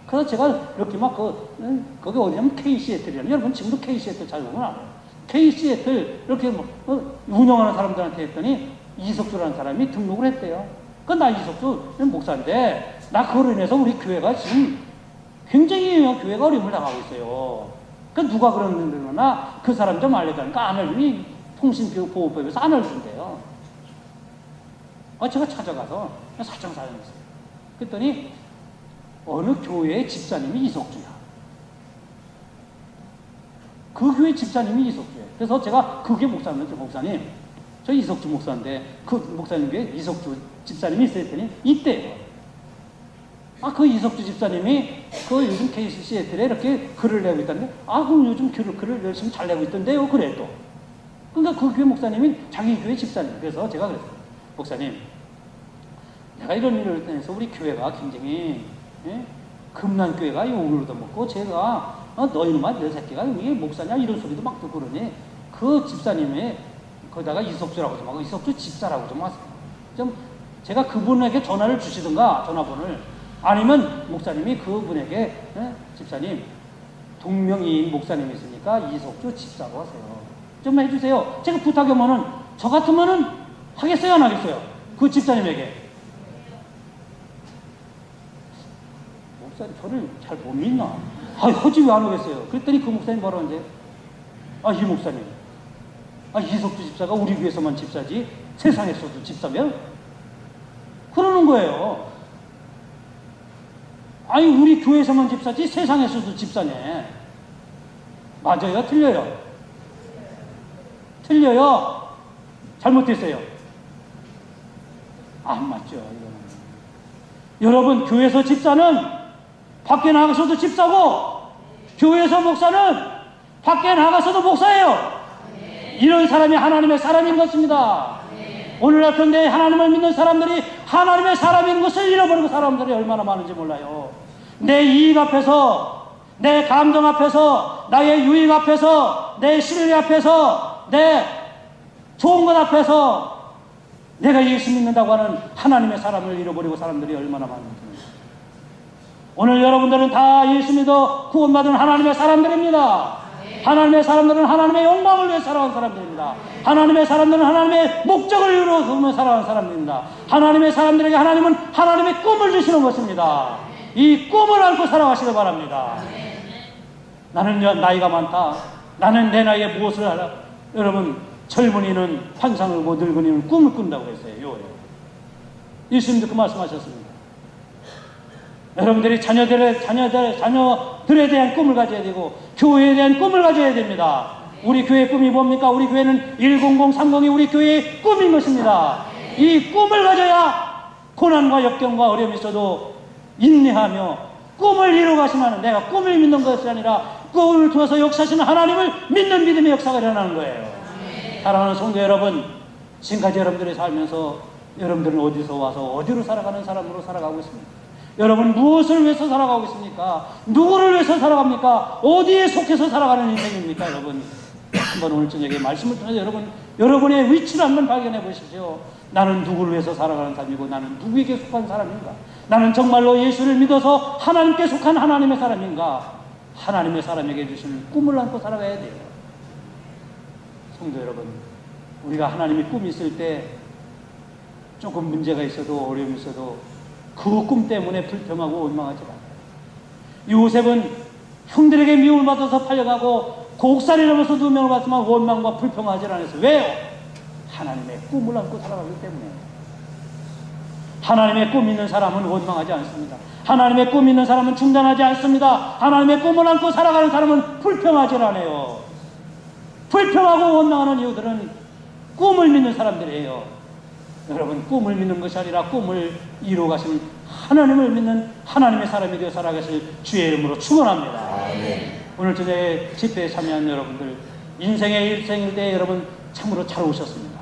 그래서 제가 이렇게 막 거기 어디냐면 KC애틀이라는, 여러분 지금도 KC애틀 잘 보면 알아요. KC애틀 이렇게 운영하는 사람들한테 했더니 이석주라는 사람이 등록을 했대요. 나 이석주 목사인데 나 그걸로 인해서 우리 교회가 지금 굉장히 교회가 어려움을 당하고 있어요. 누가 그러는데나 그 사람 좀 알려달라니까 안 알려주니 통신보호법에서 안 알려준대요. 제가 찾아가서 사정사정했어요. 그랬더니 어느 교회의 집사님이 이석주야. 그 교회 집사님이 이석주예요. 그래서 제가 그게 목사님, 저 이석주 목사인데 그 목사님 교회 이석주 집사님이 있어야 했더니 있대요. 그 이석주 집사님이 그 요즘 KCC에 이렇게 글을 내고 있다는데, 그럼 요즘 글을 열심히 잘 내고 있던데요. 그래 또. 그러니까 그 교회 목사님이 자기 교회 집사님. 그래서 제가 그랬어요. 목사님, 내가 이런 일을 해서 우리 교회가 굉장히 금난교회가 욕을 얻어먹고 제가 너희놈아 내 새끼가 이게 목사냐 이런 소리도 막 듣고 그러니 그 집사님의 거기다가 이석주라고 좀 하고 이석주 집사라고 좀 하세요. 좀 제가 그분에게 전화를 주시든가 전화번호를, 아니면 목사님이 그분에게 집사님 동명이인 목사님이 있으니까 이석주 집사로 하세요. 좀 해주세요. 제가 부탁하면은 저 같으면은 하겠어요 안 하겠어요? 그 집사님에게. 목사님 저를 잘 못 믿나? 허지 왜 안 오겠어요? 그랬더니 그 목사님 뭐라고 하는데, 이 목사님, 이석주 집사가 우리 교회에서만 집사지 세상에서도 집사면? 그러는 거예요. 우리 교회에서만 집사지 세상에서도 집사네. 맞아요? 틀려요? 틀려요? 잘못됐어요? 안 맞죠. 이거는. 여러분, 교회에서 집사는 밖에 나가서도 집사고, 교회에서 목사는 밖에 나가서도 목사예요. 이런 사람이 하나님의 사람인 것입니다. 오늘날 그런데 하나님을 믿는 사람들이 하나님의 사람인 것을 잃어버리고 사람들이 얼마나 많은지 몰라요. 내 이익 앞에서, 내 감정 앞에서, 나의 유익 앞에서, 내 신뢰 앞에서, 내 좋은 것 앞에서 내가 예수 믿는다고 하는 하나님의 사람을 잃어버리고 사람들이 얼마나 많은지. 오늘 여러분들은 다 예수 믿어 구원받은 하나님의 사람들입니다. 하나님의 사람들은 하나님의 영광을 위해 살아온 사람들입니다. 하나님의 사람들은 하나님의 목적을 이루어 살아온 사람들입니다. 하나님의 사람들에게 하나님은 하나님의 꿈을 주시는 것입니다. 이 꿈을 안고 살아가시길 바랍니다. 나는 나이가 많다. 나는 내 나이에 무엇을 하라. 여러분, 젊은이는 환상을 보고 늙은이는 꿈을 꾼다고 했어요. 예수님도 그 말씀하셨습니다. 여러분들이 자녀들에 대한 꿈을 가져야 되고 교회에 대한 꿈을 가져야 됩니다. 우리 교회의 꿈이 뭡니까? 우리 교회는 10030이 우리 교회의 꿈인 것입니다. 이 꿈을 가져야 고난과 역경과 어려움이 있어도 인내하며 꿈을 이루어가시면, 내가 꿈을 믿는 것이 아니라 꿈을 통해서 역사하시는 하나님을 믿는 믿음의 역사가 일어나는 거예요. 사랑하는 성도 여러분, 지금까지 여러분들이 살면서 여러분들은 어디서 와서 어디로 살아가는 사람으로 살아가고 있습니까? 여러분 무엇을 위해서 살아가고 있습니까? 누구를 위해서 살아갑니까? 어디에 속해서 살아가는 인생입니까? 여러분, 한번 오늘 저녁에 말씀을 통해서 여러분의 위치를 한번 발견해 보십시오. 나는 누구를 위해서 살아가는 사람이고 나는 누구에게 속한 사람인가? 나는 정말로 예수를 믿어서 하나님께 속한 하나님의 사람인가? 하나님의 사람에게 주신 꿈을 안고 살아가야 돼요. 성도 여러분, 우리가 하나님의 꿈이 있을 때 조금 문제가 있어도 어려움이 있어도 그 꿈 때문에 불평하고 원망하지 않아요. 요셉은 형들에게 미움을 받아서 팔려가고 곡살이 넘어서 누명을 받지만 원망과 불평하지 않았어요. 왜요? 하나님의 꿈을 안고 살아가기 때문에. 하나님의 꿈 있는 사람은 원망하지 않습니다. 하나님의 꿈 있는 사람은 중단하지 않습니다. 하나님의 꿈을 안고 살아가는 사람은 불평하지 않아요. 불평하고 원망하는 이유들은 꿈을 믿는 사람들이에요. 여러분, 꿈을 믿는 것이 아니라 꿈을 이루어가시는 하나님을 믿는 하나님의 사람이 되어 살아가실 주의 이름으로 축원합니다. 오늘 저녁에 집회에 참여한 여러분들, 인생의 일생일대에 여러분 참으로 잘 오셨습니다.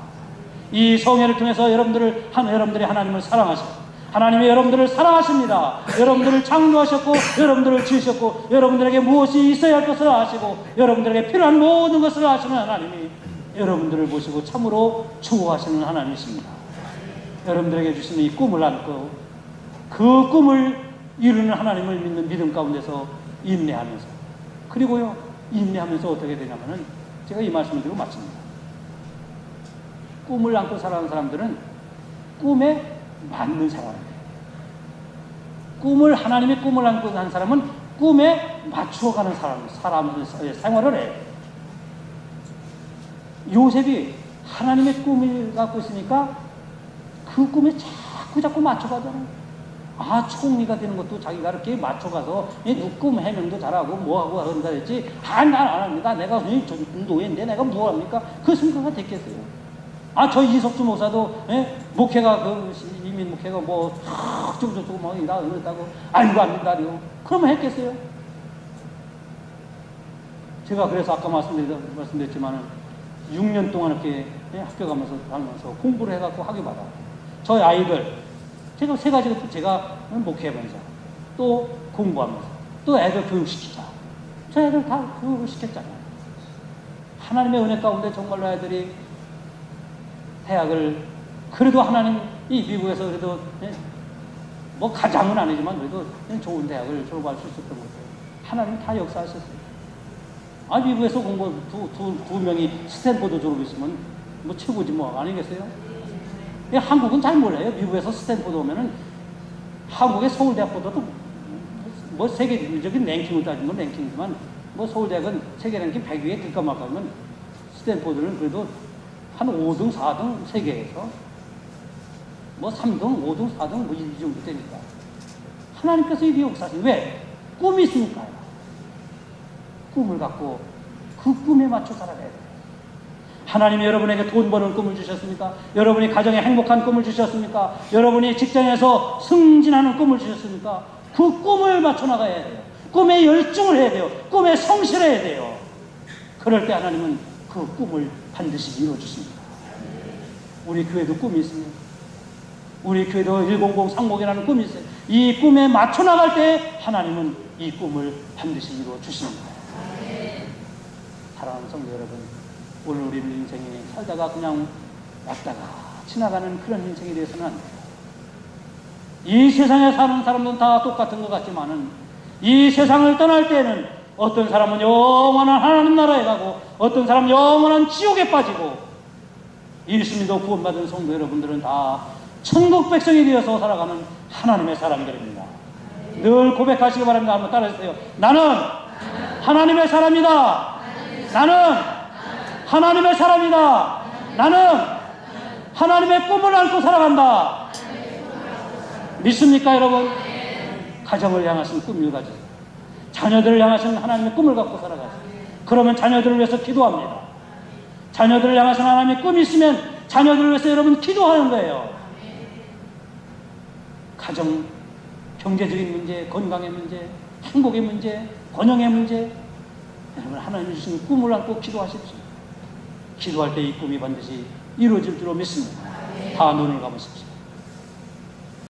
이 성회를 통해서 여러분들이 하나님을 사랑하시고 하나님이 여러분들을 사랑하십니다. 여러분들을 창조하셨고 여러분들을 지으셨고 여러분들에게 무엇이 있어야 할 것을 아시고 여러분들에게 필요한 모든 것을 아시는 하나님이 여러분들을 보시고 참으로 추구하시는 하나님이십니다. 여러분들에게 주시는 이 꿈을 안고 그 꿈을 이루는 하나님을 믿는 믿음 가운데서 인내하면서, 그리고요 인내하면서 어떻게 되냐면은 제가 이 말씀을 드리고 마칩니다. 꿈을 안고 살아가는 사람들은 꿈에 맞는 사람이에요. 하나님의 꿈을 안고 사는 사람은 꿈에 맞추어가는 사람을 생활을 해요. 요셉이 하나님의 꿈을 갖고 있으니까 그 꿈에 자꾸 맞춰가잖아요. 총리가 되는 것도 자기가 이렇게 맞춰가서 꿈 해명도 잘하고 뭐하고 한다 했지. 난 안 합니다. 내가 노예인데 내가 뭐 합니까? 그 순간가 됐겠어요. 저 이석주 목사도, 목회가, 이민 목회가 뭐, 어쩌고 뭐, 이러다고, 이거 안 된다리요. 그러면 했겠어요? 제가 그래서 아까 말씀드렸지만은, 6년 동안 이렇게 학교 가면서 공부를 해갖고 학위 받아. 저희 아이들, 제가 세 가지가 제가 목회하면서, 또 공부하면서, 또 애들 교육시키자. 저 애들 다 교육을 시켰잖아요. 하나님의 은혜 가운데 정말로 애들이 대학을, 그래도 하나님, 이 미국에서 그래도, 뭐 가장은 아니지만 그래도 좋은 대학을 졸업할 수 있었던 거죠. 하나님 다 역사하셨어요. 미국에서 공부 두 명이 스탠포드 졸업했으면 뭐 최고지 뭐 아니겠어요? 한국은 잘 몰라요. 미국에서 스탠포드 오면은 한국의 서울대학보다도 뭐 세계적인 랭킹을 따지면 랭킹이지만 뭐 서울대학은 세계 랭킹 100위에 들까 말까 하면 스탠포드는 그래도 한 5등, 4등 세계에서 뭐 3등, 5등, 4등 뭐 이 정도 되니까 하나님께서 이 역사하신 왜? 꿈이 있으니까요. 꿈을 갖고 그 꿈에 맞춰 살아가야 돼요. 하나님이 여러분에게 돈 버는 꿈을 주셨습니까? 여러분이 가정에 행복한 꿈을 주셨습니까? 여러분이 직장에서 승진하는 꿈을 주셨습니까? 그 꿈을 맞춰 나가야 돼요. 꿈에 열중을 해야 돼요. 꿈에 성실해야 돼요. 그럴 때 하나님은 그 꿈을 반드시 이루어주십니다. 우리 교회도 꿈이 있습니다. 우리 교회도 100 상목이라는 꿈이 있어요. 이 꿈에 맞춰 나갈 때 하나님은 이 꿈을 반드시 이루어주십니다. 사랑하는 성도 여러분, 오늘 우리 인생에 살다가 그냥 왔다가 지나가는 그런 인생이 되어서는 안 돼요. 이 세상에 사는 사람들은 다 똑같은 것 같지만은 이 세상을 떠날 때에는 어떤 사람은 영원한 하나님 나라에 가고 어떤 사람은 영원한 지옥에 빠지고 예수님도 구원받은 성도 여러분들은 다 천국 백성이 되어서 살아가는 하나님의 사람들입니다. 늘 고백하시기 바랍니다. 한번 따라해주세요. 나는 하나님의 사람이다. 나는 하나님의 사람이다. 나는 하나님의 꿈을 안고 살아간다. 믿습니까, 여러분? 가정을 향하신 꿈을 가지고 자녀들을 향하신 하나님의 꿈을 갖고 살아가세요. 그러면 자녀들을 위해서 기도합니다. 자녀들을 향하신 하나님의 꿈이 있으면 자녀들을 위해서 여러분 기도하는 거예요. 가정, 경제적인 문제, 건강의 문제, 행복의 문제, 번영의 문제, 여러분 하나님이 주신 꿈을 안고 기도하십시오. 기도할 때 이 꿈이 반드시 이루어질 줄로 믿습니다. 다 눈을 감으십시오.